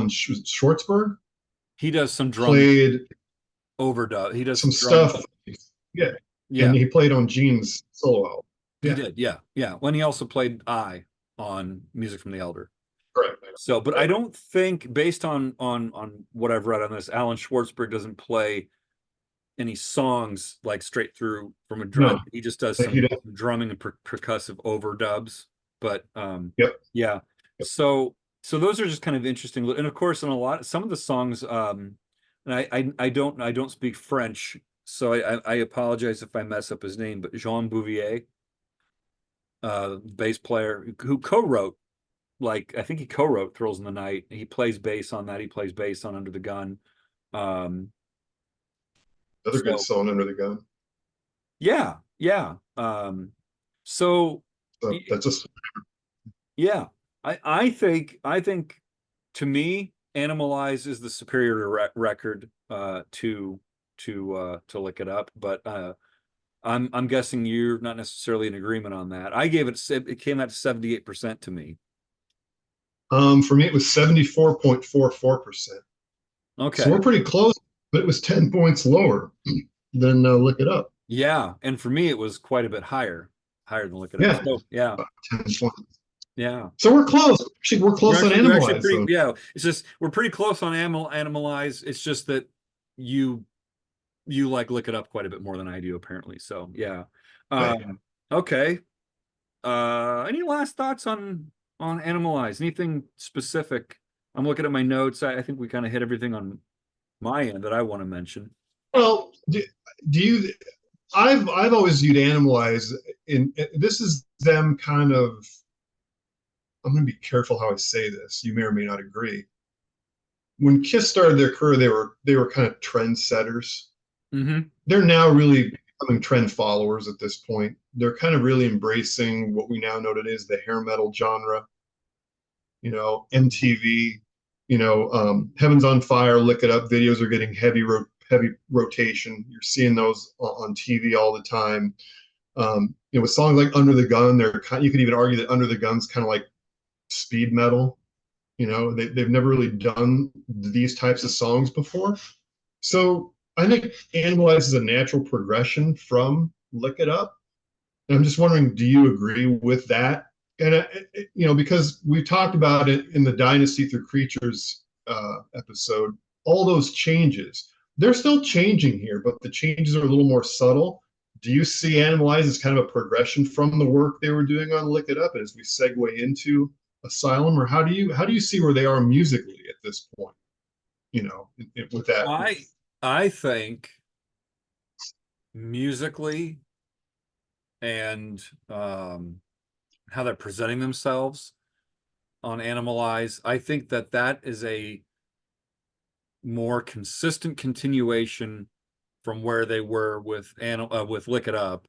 Schwartzberg He does some drum played overdub. He does some some drum. stuff. Yeah, Yeah, and he played on Gene's solo album. he Yeah, did. Yeah, yeah. When he also played I on Music from the Elder. correct. So, but I Right. don't think, based on what I've read on this, Alan Schwartzberg doesn't play any songs like straight through from a drum. No, He just does thank you. some drumming and percussive overdubs. But Yep. yeah. Yep. So those are just kind of interesting. And of course, in some of the songs, and I don't speak French, so I apologize if I mess up his name, but Jean Bouvier, bass player who co-wrote, like I think he co-wrote Thrills in the Night. He plays bass on that. He plays bass on Under the Gun. Um, Another good so song, Under the Gun. yeah, yeah. So So that's just yeah, I think to me, Animalize is the superior record to Lick It Up, but I'm guessing you're not necessarily in agreement on that. I gave it came out to 78% to me. for me it was 74.44%. So Okay. we're pretty close, but it was 10 points lower than Look It Up. Yeah, and for me it was quite a bit higher than Lick It Up. Yeah, So yeah, 10 points. yeah. So we're close. Actually, we're We're close on actually we're actually Animalize. pretty, So yeah. It's just we're pretty close on Animalize. It's just that you like Lick It Up quite a bit more than I do, apparently. So yeah. yeah. Okay. Any last thoughts on Animalize? Anything specific? I'm looking at my notes. I think we kind of hit everything on my end that I want to mention. Well, do you? I've always viewed Animalize in this is them kind of. I'm going to be careful how I say this. You may or may not agree. When Kiss started their career, they were kind of trendsetters. Mm-hmm. They're now really becoming trend followers at this point. They're kind of really embracing what we now know today as the hair metal genre. MTV, Heaven's on Fire, Lick It Up videos are getting heavy rotation. You're seeing those on TV all the time. With songs like Under the Gun, you could even argue that Under the Gun's kind of like speed metal. They've never really done these types of songs before. So I think Animalize is a natural progression from Lick It Up. And I'm just wondering, do you agree with that? And because we talked about it in the Dynasty Through Creatures episode, all those changes, they're still changing here, but the changes are a little more subtle. Do you see Animalize as kind of a progression from the work they were doing on Lick It Up as we segue into Asylum, or how do you see where they are musically at this point? With that. I think musically and how they're presenting themselves on Animalize, I think that is a more consistent continuation from where they were with Lick It Up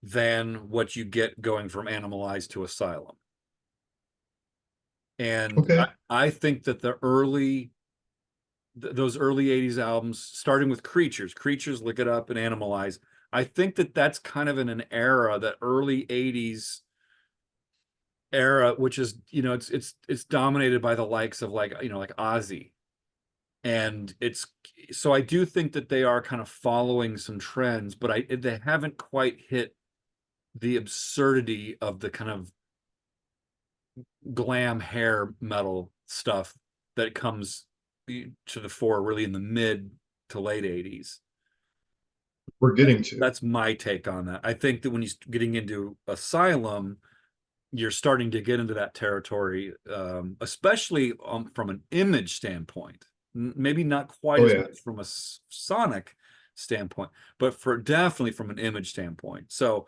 than what you get going from Animalize to Asylum. And Okay. I think that those early 80s albums, starting with Creatures, Look It Up, and Animalize, I think that that's kind of in an era, that early 80s era, which is, it's dominated by the likes of, like, like Ozzy. And it's, so I do think that they are kind of following some trends, but they haven't quite hit the absurdity of the kind of glam hair metal stuff that comes to the fore really in the mid to late 80s. We're getting to. That's my take on that. I think that when you're getting into Asylum, you're starting to get into that territory, especially from an image standpoint. Maybe not quite Oh as yeah. much from a sonic standpoint, but definitely from an image standpoint. So,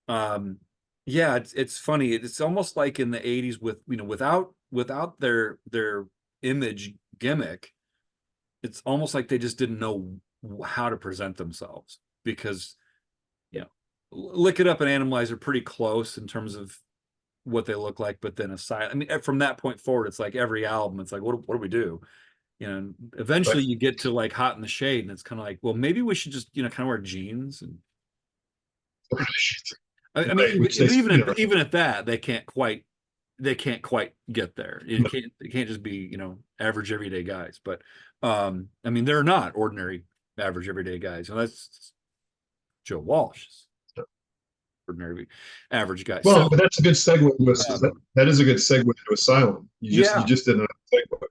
yeah, it's funny. It's almost like in the 80s with, without their image gimmick, it's almost like they just didn't know how to present themselves, because, Lick It Up and Animalize are pretty close in terms of what they look like, but then Asylum, I mean, from that point forward, it's like every album, it's like, what do we do? Eventually Right. you get to like Hot in the Shade, and it's kind of like, well, maybe we should just, kind of wear jeans. And I mean, Right. Which they, even at that, they can't quite get there. no, They can't just be, average everyday guys. But I mean, they're not ordinary average everyday guys. And that's Joe Walsh, ordinary average guy. So well, but that's a good segue that is a good segue to Asylum. You yeah, just did another segue.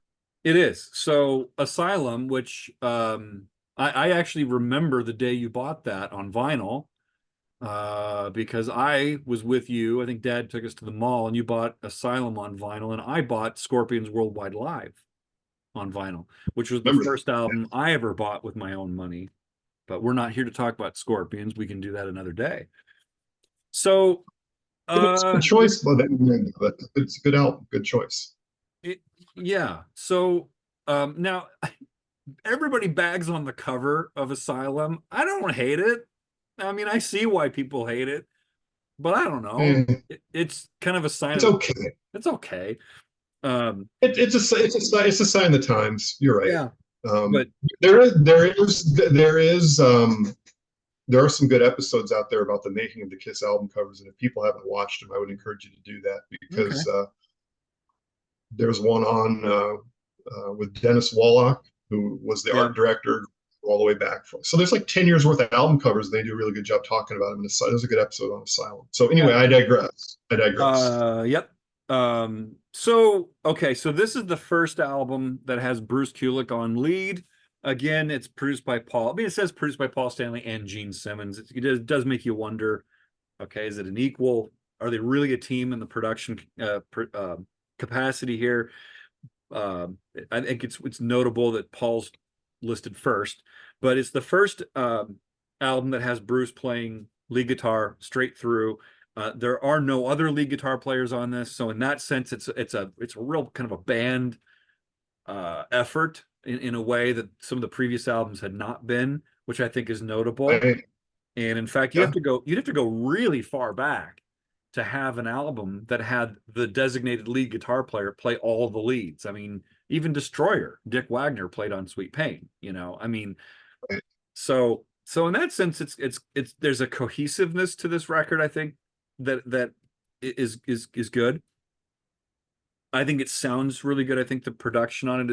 it is. So Asylum, which I actually remember the day you bought that on vinyl, because I was with you. I think Dad took us to the mall, and you bought Asylum on vinyl, and I bought Scorpions Worldwide Live on vinyl, which was the Remember first that. album I ever bought with my own money. But we're not here to talk about Scorpions. We can do that another day. So, It's a good choice, but it's a good album, good choice. it, yeah. So now everybody bags on the cover of Asylum. I don't hate it. I mean, I see why people hate it, but I don't know. Eh, It's kind of a sign it's of okay. it's okay. Um, It's a sign of the times. You're right. yeah, Um, but there are some good episodes out there about the making of the Kiss album covers, and if people haven't watched them, I would encourage you to do that, okay. because there's one on with Dennis Wallach, who was the Yeah. art director all the way back from. So there's like 10 years worth of album covers. And they do a really good job talking about them. There's a good episode on Asylum. So Yeah. anyway, I digress. I digress. Yep. So okay, so this is the first album that has Bruce Kulick on lead. Again, it's produced by Paul. I mean, it says produced by Paul Stanley and Gene Simmons. It does make you wonder, okay, is it an equal? Are they really a team in the production capacity here? I think it's notable that Paul's listed first, but it's the first album that has Bruce playing lead guitar straight through. There are no other lead guitar players on this, so in that sense, it's a real kind of a band effort in a way that some of the previous albums had not been, which I think is notable. I, And in fact, yeah, you'd have to go really far back to have an album that had the designated lead guitar player play all the leads. I mean, even Destroyer, Dick Wagner played on Sweet Pain, I mean, I, so in that sense, it's there's a cohesiveness to this record, I think, that is good. I think it sounds really good. I think the production on it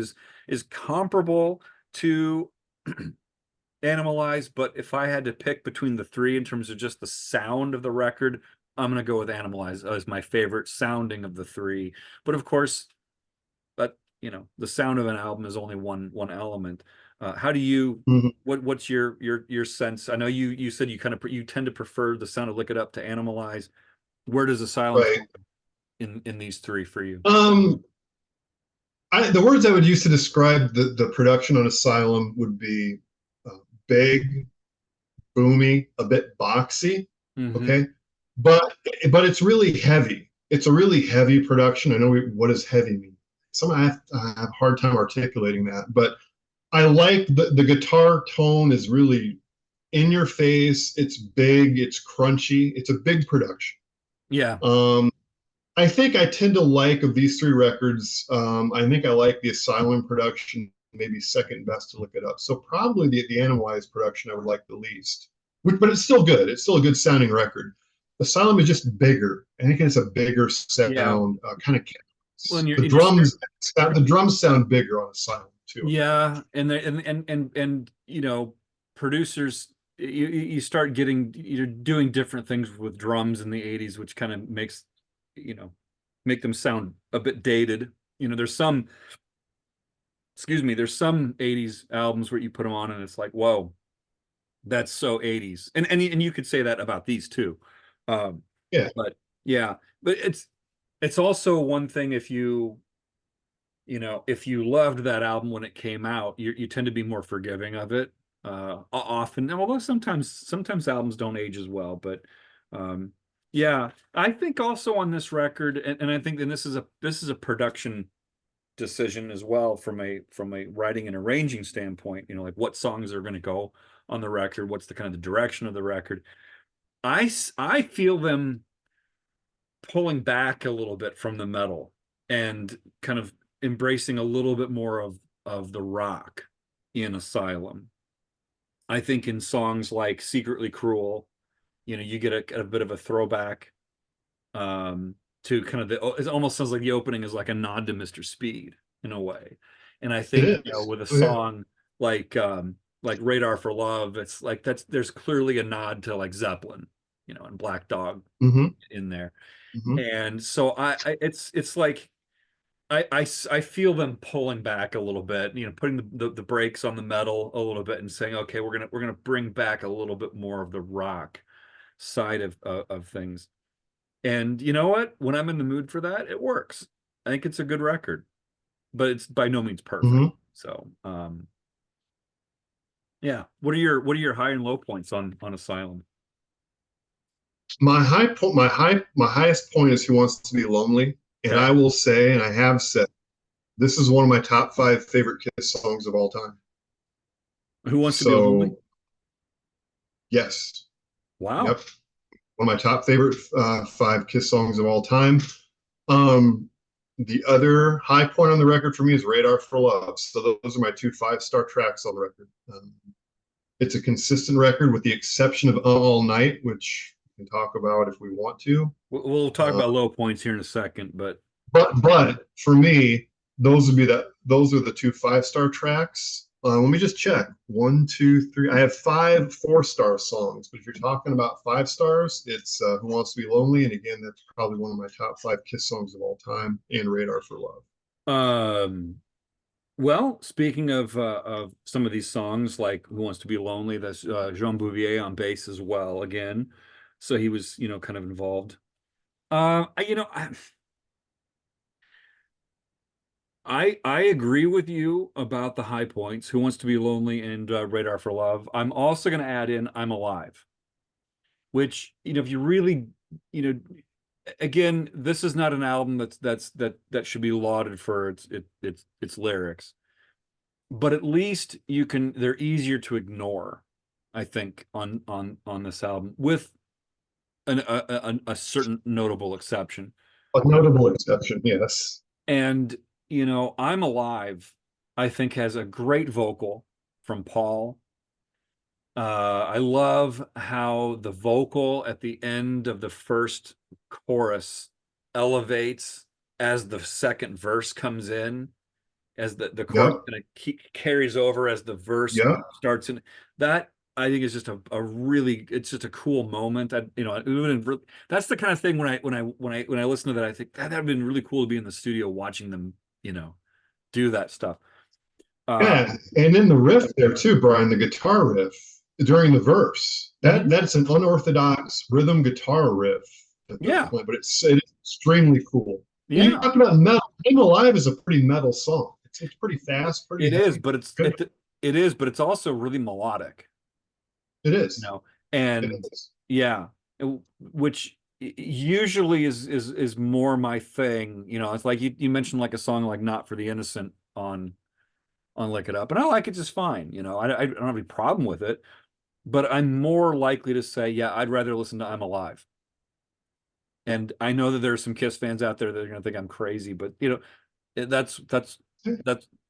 is comparable to Animalize, but if I had to pick between the three in terms of just the sound of the record, I'm going to go with Animalize as my favorite sounding of the three. But of course, the sound of an album is only one element. How do you mhm, what's your sense? I know you said you tend to prefer the sound of Lick It Up to Animalize. Where does Asylum right. fall in these three for you? Um, the words I would use to describe the production on Asylum would be uh, big, boomy, a bit boxy. Mm-hmm. Okay, but it's really heavy. It's a really heavy production. I know what does heavy mean. I have a hard time articulating that, but I like the guitar tone is really in your face. It's big. It's crunchy. It's a big production. Yeah. Um, I think I tend to like of these three records. I think I like the Asylum production, maybe second best to look it up. So probably the Animalize production I would like the least. But it's still good. It's still a good sounding record. Asylum is just bigger. I think it's a bigger Yeah. sound, kind of. Well, and The drums, the drums sound bigger on Asylum too. yeah, and producers, you start getting, you're doing different things with drums in the 80s, which kind of makes, you know, make them sound a bit dated. There's some, excuse me, there's some 80s albums where you put them on and it's like, whoa, that's so 80s. And you could say that about these too. Um, Yeah, but yeah, but it's also one thing if you loved that album when it came out, you tend to be more forgiving of it. Often, although sometimes albums don't age as well, but yeah, I think also on this record, and I think, and this is a production decision as well from a writing and arranging standpoint. Like what songs are going to go on the record, what's the kind of the direction of the record. I feel them pulling back a little bit from the metal and kind of embracing a little bit more of the rock in Asylum. I think in songs like Secretly Cruel, you get a bit of a throwback to kind of it almost sounds like the opening is like a nod to Mr. Speed in a way. And I think, it is. with a Oh, yeah. song like Radar for Love, it's like there's clearly a nod to like Zeppelin, and Black Dog Mm-hmm, in there. mm-hmm, And so it's like I feel them pulling back a little bit, putting the brakes on the metal a little bit and saying, okay, we're gonna bring back a little bit more of the rock side of things. And you know what? When I'm in the mood for that, it works. I think it's a good record, but it's by no means perfect. mm-hmm. So, yeah. What are your high and low points on Asylum? My high point, my highest point is Who Wants to Be Lonely, and Okay. I will say, and I have said, this is one of my top five favorite Kiss songs of all time. Who Wants to Be Lonely? So yes, Wow. yep, one of my top favorite five Kiss songs of all time. Um, the other high point on the record for me is Radar for Love. So those are my two five-star tracks on the record. It's a consistent record with the exception of All Night, which we can talk about if we want to. We'll talk Uh, about low points here in a second, but but for me, those are the two five-star tracks. Let me just check. One, two, three. I have five four-star songs, but if you're talking about five stars, it's Who Wants to Be Lonely, and again, that's probably one of my top five Kiss songs of all time, and Radar for Love. um, well, speaking of some of these songs, like "Who Wants to Be Lonely," that's Jean Bouvier on bass as well. Again, so he was kind of involved. I, you know, I agree with you about the high points. "Who Wants to Be Lonely" and "Radar for Love." I'm also going to add in "I'm Alive," which if you really, you know, again, this is not an album that should be lauded for its lyrics, but at least they're easier to ignore, I think, on this album, with a certain notable exception. A notable exception, yes. And "I'm Alive," I think, has a great vocal from Paul. I love how the vocal at the end of the first chorus elevates as the second verse comes in, as the chorus Yep, kind of carries over as the verse yep. starts. And that, I think, is just a really, it's just a cool moment. That's the kind of thing when I listen to that, I think that'd have been really cool to be in the studio watching them, do that stuff. Uh, Yeah, and then the riff there too, Brian, the guitar riff during the verse. mhm. That's an unorthodox rhythm guitar riff that they're Yeah, playing, but it's extremely cool. And you yeah, talk about metal. "I'm Alive" is a pretty metal song. It's pretty fast, pretty it is, heavy. but Good. it is, but it's also really melodic, It you is. know, It and is. yeah, which usually is more my thing. It's like you mentioned, like a song like "Not for the Innocent" on Lick It Up, and I like it just fine. I don't have any problem with it, but I'm more likely to say, yeah, I'd rather listen to "I'm Alive." And I know that there are some Kiss fans out there that are going to think I'm crazy, but that's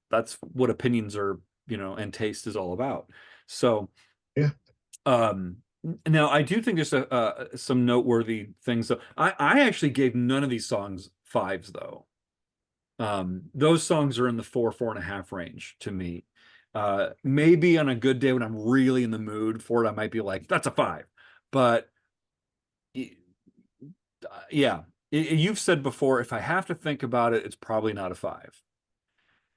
that's what opinions are, and taste is all about. So, Yeah. um, now I do think there's some noteworthy things. So I actually gave none of these songs fives though. Those songs are in the 4.5 range to me. Maybe on a good day when I'm really in the mood for it, I might be like, that's a five. But yeah, you've said before, if I have to think about it, it's probably not a five.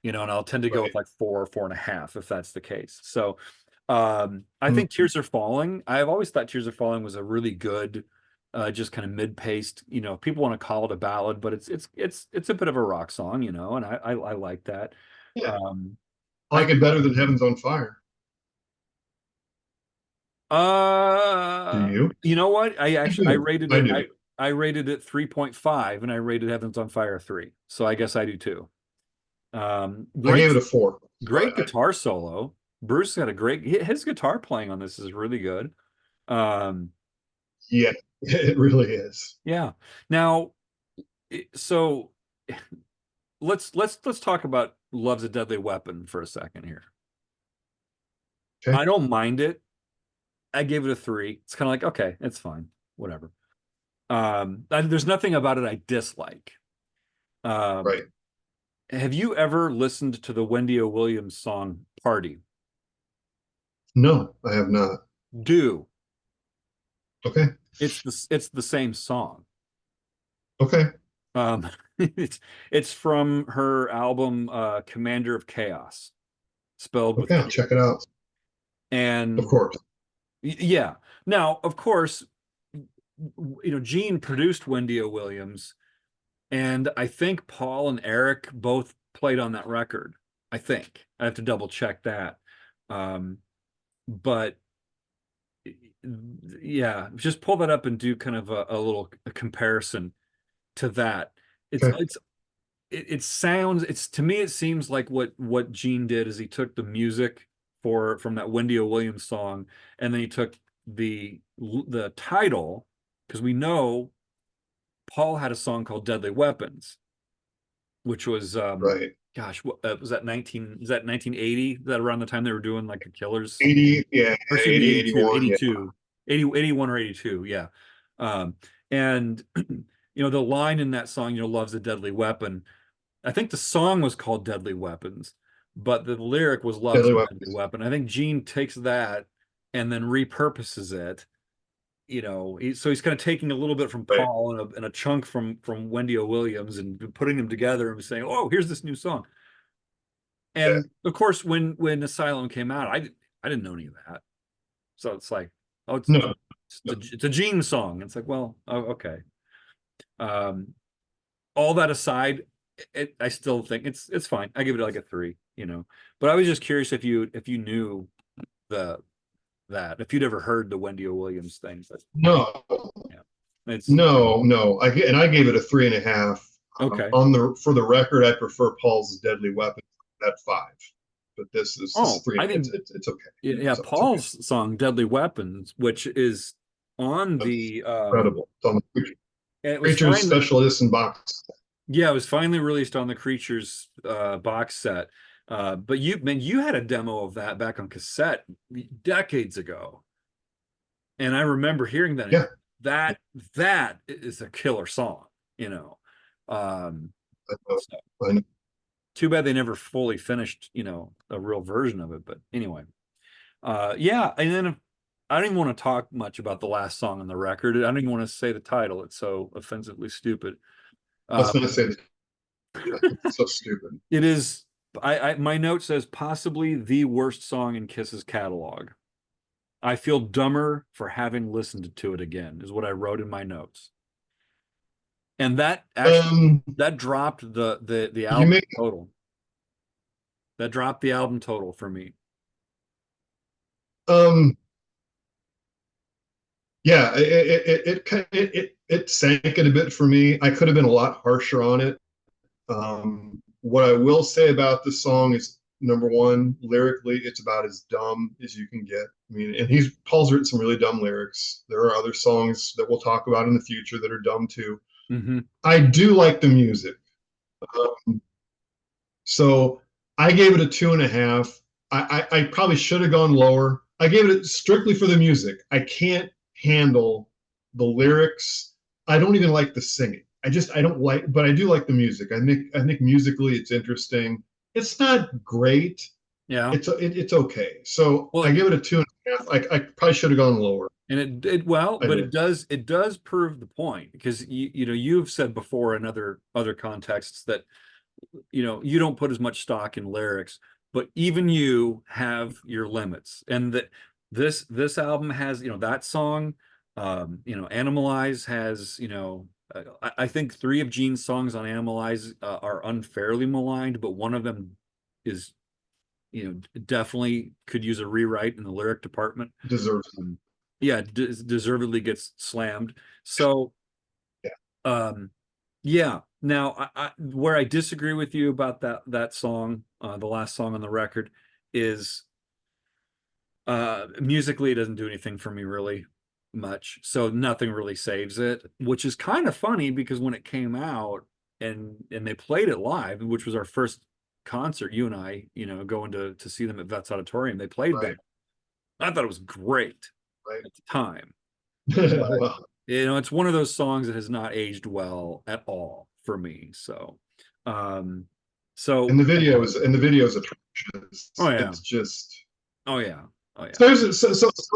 And I'll tend to go with Right. like 4.5 if that's the case. So I think Mhm. Tears Are Falling. I've always thought Tears Are Falling was a really good, just kind of mid-paced. People want to call it a ballad, but it's a bit of a rock song, and I like that. Yeah. Um, I I like it better than Heaven's on Fire. Do you? you know what? I I actually I do. rated I it do. I rated it 3.5 and I rated Heavens on Fire 3. So I guess I do too. I gave Great it a 4. So great guitar solo. Bruce got a great his guitar playing on this is really good. Um, yeah, it really is. yeah. Now, so let's talk about Love's a Deadly Weapon for a second here. Okay. I don't mind it. I gave it a 3. It's kind of like, okay, it's fine. Whatever. There's nothing about it I dislike. Um, Right. have you ever listened to the Wendy O. Williams song Party? No, I have not. Do. Okay. It's the same song. Okay. Um, it's it's from her album Commander of Chaos, spelled with Okay. I'll Q. check it out. Of And course. yeah. Now, of course, Gene produced Wendy O. Williams, and I think Paul and Eric both played on that record. I think. I have to double check that. Um, but yeah, just pull that up and do kind of a little comparison to that. It's Okay. it's it sounds it's to me it seems like what Gene did is he took the music from that Wendy O. Williams song and then he took the title because we know Paul had a song called Deadly Weapons, which was Right. gosh, what was that 19 is that 1980? Is that around the time they were doing like the Killers? 80, yeah, Or excuse me, 80, 82, 81, yeah. 82, 80, 81 or 82, yeah. And the line in that song, love's a deadly weapon. I think the song was called Deadly Weapons, but the lyric was love's Deadly a deadly Weapons. weapon. I think Gene takes that and then repurposes it. So he's kind of taking a little bit from Right. Paul and a chunk from Wendy O. Williams and putting them together and saying, "Oh, here's this new song." Yeah. And of course, when Asylum came out, I didn't know any of that. So it's like, oh, No, no. it's a Gene song. It's like, well, oh, okay. Um, all that aside, I still think it's fine. I give it like a 3. But I was just curious if you knew the if you'd ever heard the Wendy O. Williams thing. But No, yeah, it's no. I gave it a 3.5. okay. On the For the record, I prefer Paul's Deadly Weapon at 5. But this is Oh, three. I think It's okay. yeah, So it's okay. Paul's song "Deadly Weapons," which is on That's the incredible. It's on the it was Creatures fine. Special Edition box. Yeah, it was finally released on the Creatures box set. But you had a demo of that back on cassette decades ago. And I remember hearing that Yeah, that that is a killer song, you know. Um, I know. so I know. too bad they never fully finished, a real version of it. But anyway, yeah. And then I don't even want to talk much about the last song on the record. I don't even want to say the title. It's so offensively stupid. I was Uh, going to say it's so stupid. it is. My note says possibly the worst song in Kiss's catalog. I feel dumber for having listened to it again, is what I wrote in my notes. And that actually Um, that dropped the you album make total. That dropped the album total for me. um, yeah, it sank it a bit for me. I could have been a lot harsher on it. What I will say about this song is number one. Lyrically, it's about as dumb as you can get. I mean, and Paul's written some really dumb lyrics. There are other songs that we'll talk about in the future that are dumb too. Mm-hmm. I do like the music. Um, so I gave it a 2.5. I probably should have gone lower. I gave it strictly for the music. I can't handle the lyrics. I don't even like the singing. I don't like, but I do like the music. I think musically it's interesting. It's not great. Yeah. It's okay. So Well, I give it a 2.5. I probably should have gone lower. and it well, I but did. it does prove the point, because you've said before in other contexts that you don't put as much stock in lyrics, but even you have your limits, and that this album has that song, Animalize has I think three of Gene's songs on Animalize are unfairly maligned, but one of them is definitely could use a rewrite in the lyric department. Deserves it. Yeah, deservedly gets slammed. So Yeah. yeah. Now, where I disagree with you about that song, the last song on the record, is musically it doesn't do anything for me really much. So nothing really saves it, which is kind of funny because when it came out and they played it live, which was our first concert, you and I, going to see them at Vets Auditorium, they played Right. that. I thought it was great Right. at the time. Well, It's one of those songs that has not aged well at all for me. So, um, and so the video is atrocious. oh yeah, It's just oh yeah, oh yeah,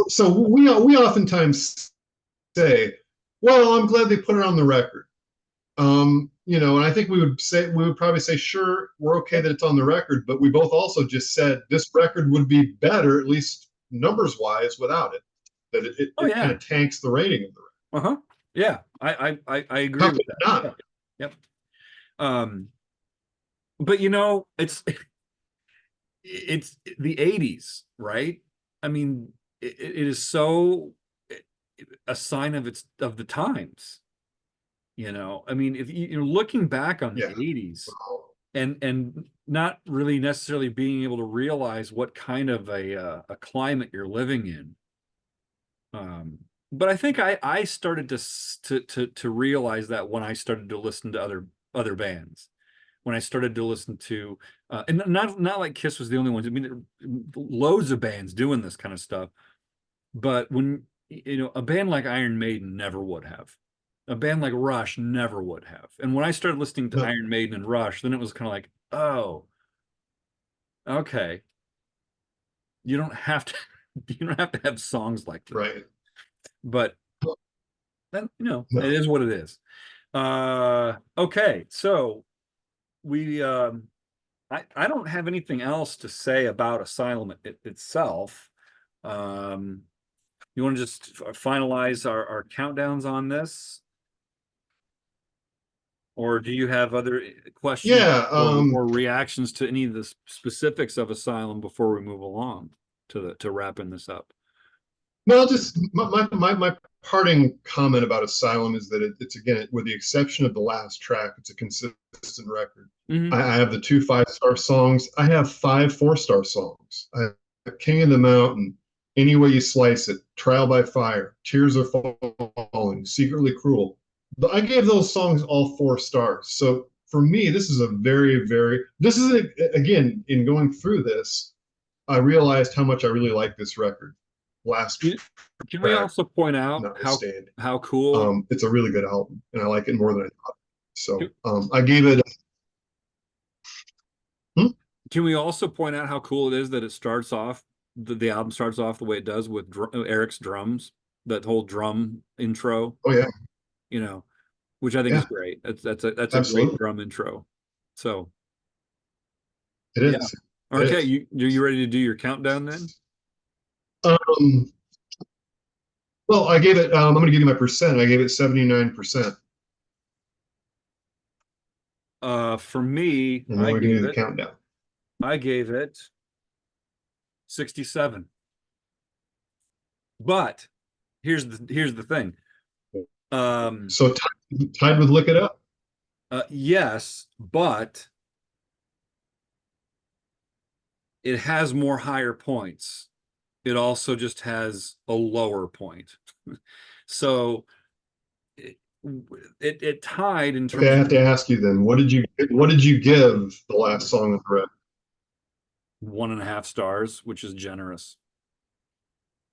so we oftentimes say, well, I'm glad they put it on the record. And I think we would probably say, sure, we're okay that it's on the record, but we both also just said this record would be better, at least numbers wise, without it. That oh it kind yeah, of tanks the rating of the uh-huh, yeah. I agree record. How with could it that. not? Yeah. Yep. Um, but it's the '80s, right? I mean, it is so a sign of the times. I mean, if you're looking back on the Yeah. '80s Well, and not really necessarily being able to realize what kind of a climate you're living in. But I think I started to realize that when I started to listen to other bands, when I started to listen to and not like Kiss was the only ones. I mean, loads of bands doing this kind of stuff. But when a band like Iron Maiden never would have. A band like Rush never would have. And when I started listening to no, Iron Maiden and Rush, then it was kind of like, oh, okay. You don't have to you don't have to have songs like this. right. But then, it No. is what it is. Okay, so we I don't have anything else to say about Asylum itself. Um, you want to just finalize our countdowns on this? Or do you have other questions Yeah. or reactions to any of the specifics of Asylum before we move along to wrapping this up? No, just my parting comment about Asylum is that it's again, with the exception of the last track, it's a consistent record. Mhm. I have the two 5-star songs. I have 5 4-star songs. I have King of the Mountain, Any Way You Slice It, Trial by Fire, Tears Are Falling, Secretly Cruel. But I gave those songs all 4 stars. So for me, this is a very, very, this is again, in going through this, I realized how much I really like this record. Last Can we track also point out notwithstanding. how cool? It's a really good album, and I like it more than I thought. Can So I gave it. Hmm? can we also point out how cool it is that it starts off the album starts off the way it does with Eric's drums, that whole drum intro, Oh yeah, you know, which I think is yeah, great. That's a great absolutely, drum intro. So it yeah. is. It Okay, is. you ready to do your countdown then? Um, well, I gave it. I'm going to give you my percent. I gave it 79%, For me, and then we can do the countdown. I gave it 67. But here's the thing. So tied with Look It Up. Yes, but it has more higher points. It also just has a lower point. So it tied in Okay, I terms have of to ask you then, what did you give the last song with Red? 1.5 stars, which is generous.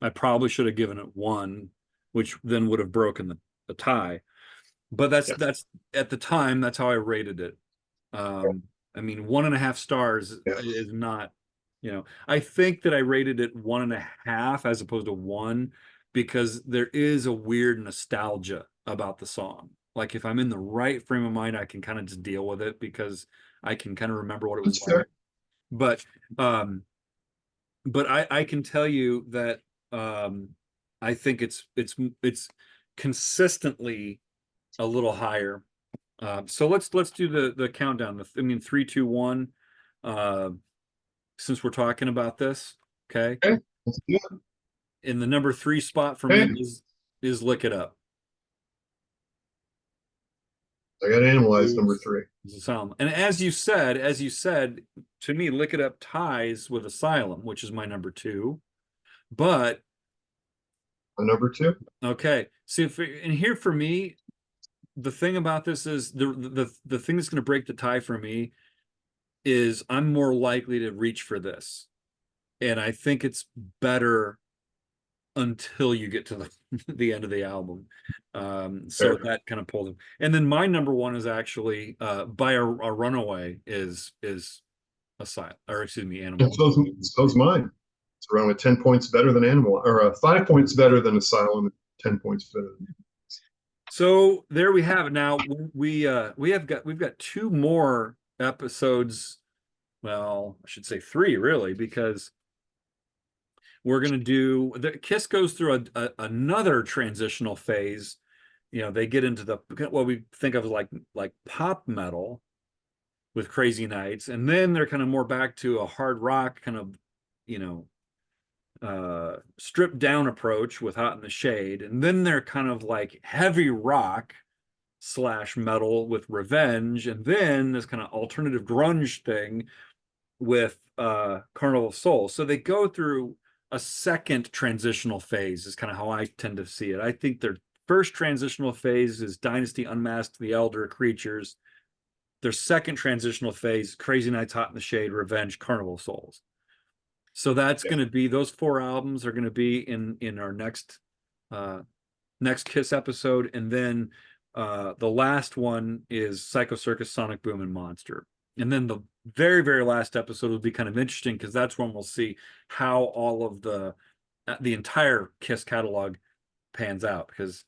I probably should have given it one, which then would have broken the tie. But Yeah. that's at the time, that's how I rated it. I mean, 1.5 stars Yes. is not, I think that I rated it 1.5 as opposed to one because there is a weird nostalgia about the song. Like if I'm in the right frame of mind, I can kind of just deal with it because I can kind of remember what it was That's like. fair. But um, but I can tell you that um, I think it's consistently a little higher. So let's do the countdown. I mean, three, two, one. Uh, since we're talking about this, okay. Okay. Let's do it. In the number 3 spot for me Okay. is Lick It Up. I got Animalize number Is 3. Asylum. And as you said, to me, Lick It Up ties with Asylum, which is my number 2. But Number 2. okay, see if and here for me, the thing about this is the thing that's going to break the tie for me is I'm more likely to reach for this. And I think it's better until you get to the end of the album. So Fair. that kind of pulls them. And then my number one is actually by a runaway is Asylum, or excuse me, And Animal. so's mine. It's around with 10 points better than Animal, or 5 points better than Asylum, 10 points better than. So there we have it. Now we've got 2 more episodes. Well, I should say 3 really, because we're going to do the Kiss goes through another transitional phase. They get into what we think of as like pop metal with Crazy Nights, and then they're kind of more back to a hard rock kind of, you know, stripped down approach with Hot in the Shade, and then they're kind of like heavy rock slash metal with Revenge, and then this kind of alternative grunge thing with Carnival of Souls. So they go through a second transitional phase is kind of how I tend to see it. I think their first transitional phase is Dynasty, Unmasked, The Elder, Creatures. Their second transitional phase, Crazy Nights, Hot in the Shade, Revenge, Carnival of Souls. So that's Yeah. going to be, those 4 albums are going to be in our next Kiss episode, and then the last one is Psycho Circus, Sonic Boom, and Monster. And then the very, very last episode will be kind of interesting because that's when we'll see how all of the entire Kiss catalog pans out. Because,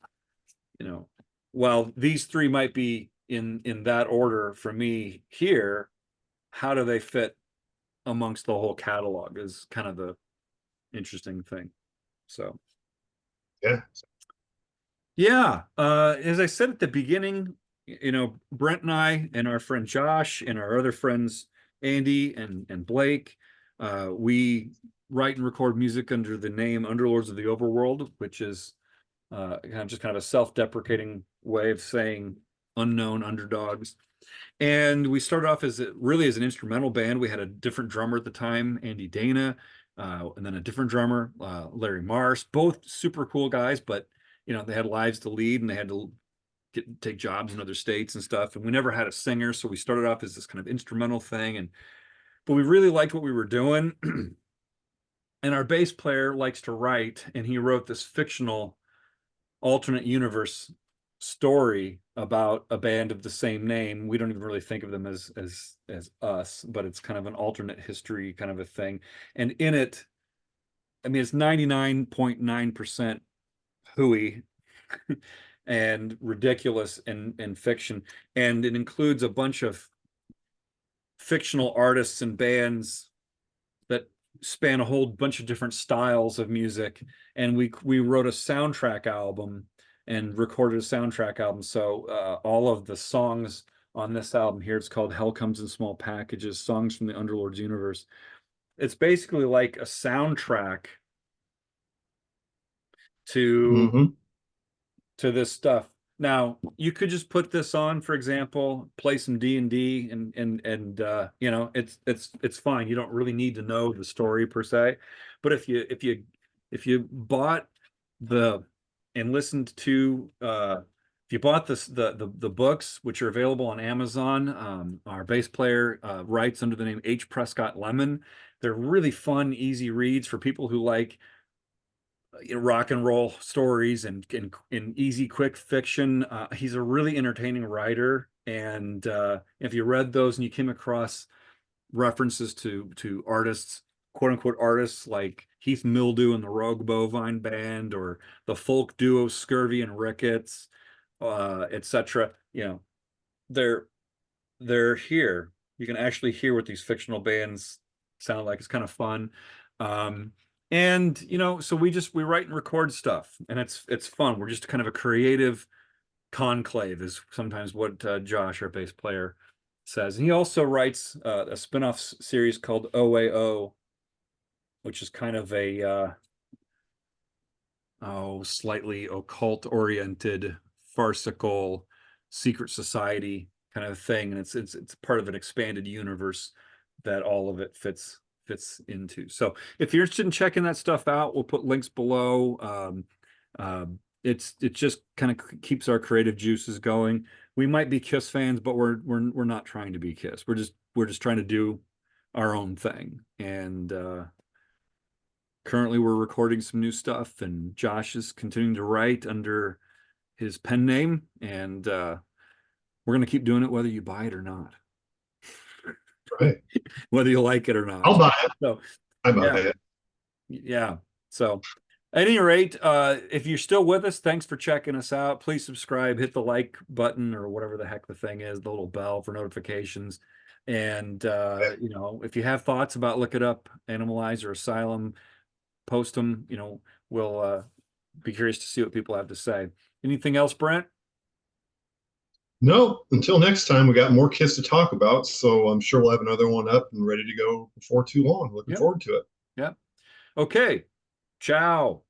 while these 3 might be in that order for me here, how do they fit amongst the whole catalog is kind of the interesting thing. So Yeah. yeah, as I said at the beginning, Brent and I and our friend Josh and our other friends Andy and Blake, we write and record music under the name Underlords of the Overworld, which is kind of a self-deprecating way of saying unknown underdogs. And we started off really as an instrumental band. We had a different drummer at the time, Andy Dana, and then a different drummer, Larry Mars, both super cool guys, but they had lives to lead and they had to take jobs in other states and stuff. And we never had a singer, so we started off as this kind of instrumental thing. But we really liked what we were doing. And our bass player likes to write, and he wrote this fictional alternate universe story about a band of the same name. We don't even really think of them as us, but it's kind of an alternate history kind of a thing. And in it, I mean, it's 99.9% hooey and ridiculous and fiction. And it includes a bunch of fictional artists and bands that span a whole bunch of different styles of music. And we wrote a soundtrack album and recorded a soundtrack album. So all of the songs on this album here, it's called Hell Comes in Small Packages, Songs from the Underlords Universe. It's basically like a soundtrack to Mm-hmm. to this stuff. Now, you could just put this on, for example, play some D&D and you know, it's fine. You don't really need to know the story per se. But if you bought the and listened to if you bought the books, which are available on Amazon, our bass player writes under the name H. Prescott Lemon. They're really fun, easy reads for people who like rock and roll stories and easy, quick fiction. He's a really entertaining writer, and if you read those and you came across references to artists, quote unquote artists like Heath Mildew and the Rogue Bovine Band, or the folk duo Scurvy and Ricketts, etc. You know, they're they're here. You can actually hear what these fictional bands sound like. It's kind of fun. Um, and you know, so we write and record stuff, and it's fun. We're just kind of a creative conclave, is sometimes what Josh, our bass player, says. And he also writes a spin-off series called OAO, which is kind of a slightly occult oriented, farcical secret society kind of thing, and it's part of an expanded universe that all of it fits into. So if you're interested in checking that stuff out, we'll put links below. It just kind of keeps our creative juices going. We might be Kiss fans, but we're not trying to be Kiss. We're just trying to do our own thing. And currently we're recording some new stuff, and Josh is continuing to write under his pen name, and we're going to keep doing it whether you buy it or not. Right. Whether you like it or not. I'll buy it. So I buy yeah, it. yeah. So at any rate, if you're still with us, thanks for checking us out. Please subscribe, hit the like button or whatever the heck the thing is, the little bell for notifications. And you know, if you have thoughts about Look It Up, Animalize, or Asylum, post them. You know, we'll be curious to see what people have to say. Anything else, Brent? No, until next time, we got more Kiss to talk about, so I'm sure we'll have another one up and ready to go before too long. Looking Yep. forward to it. Yep. Okay. Ciao.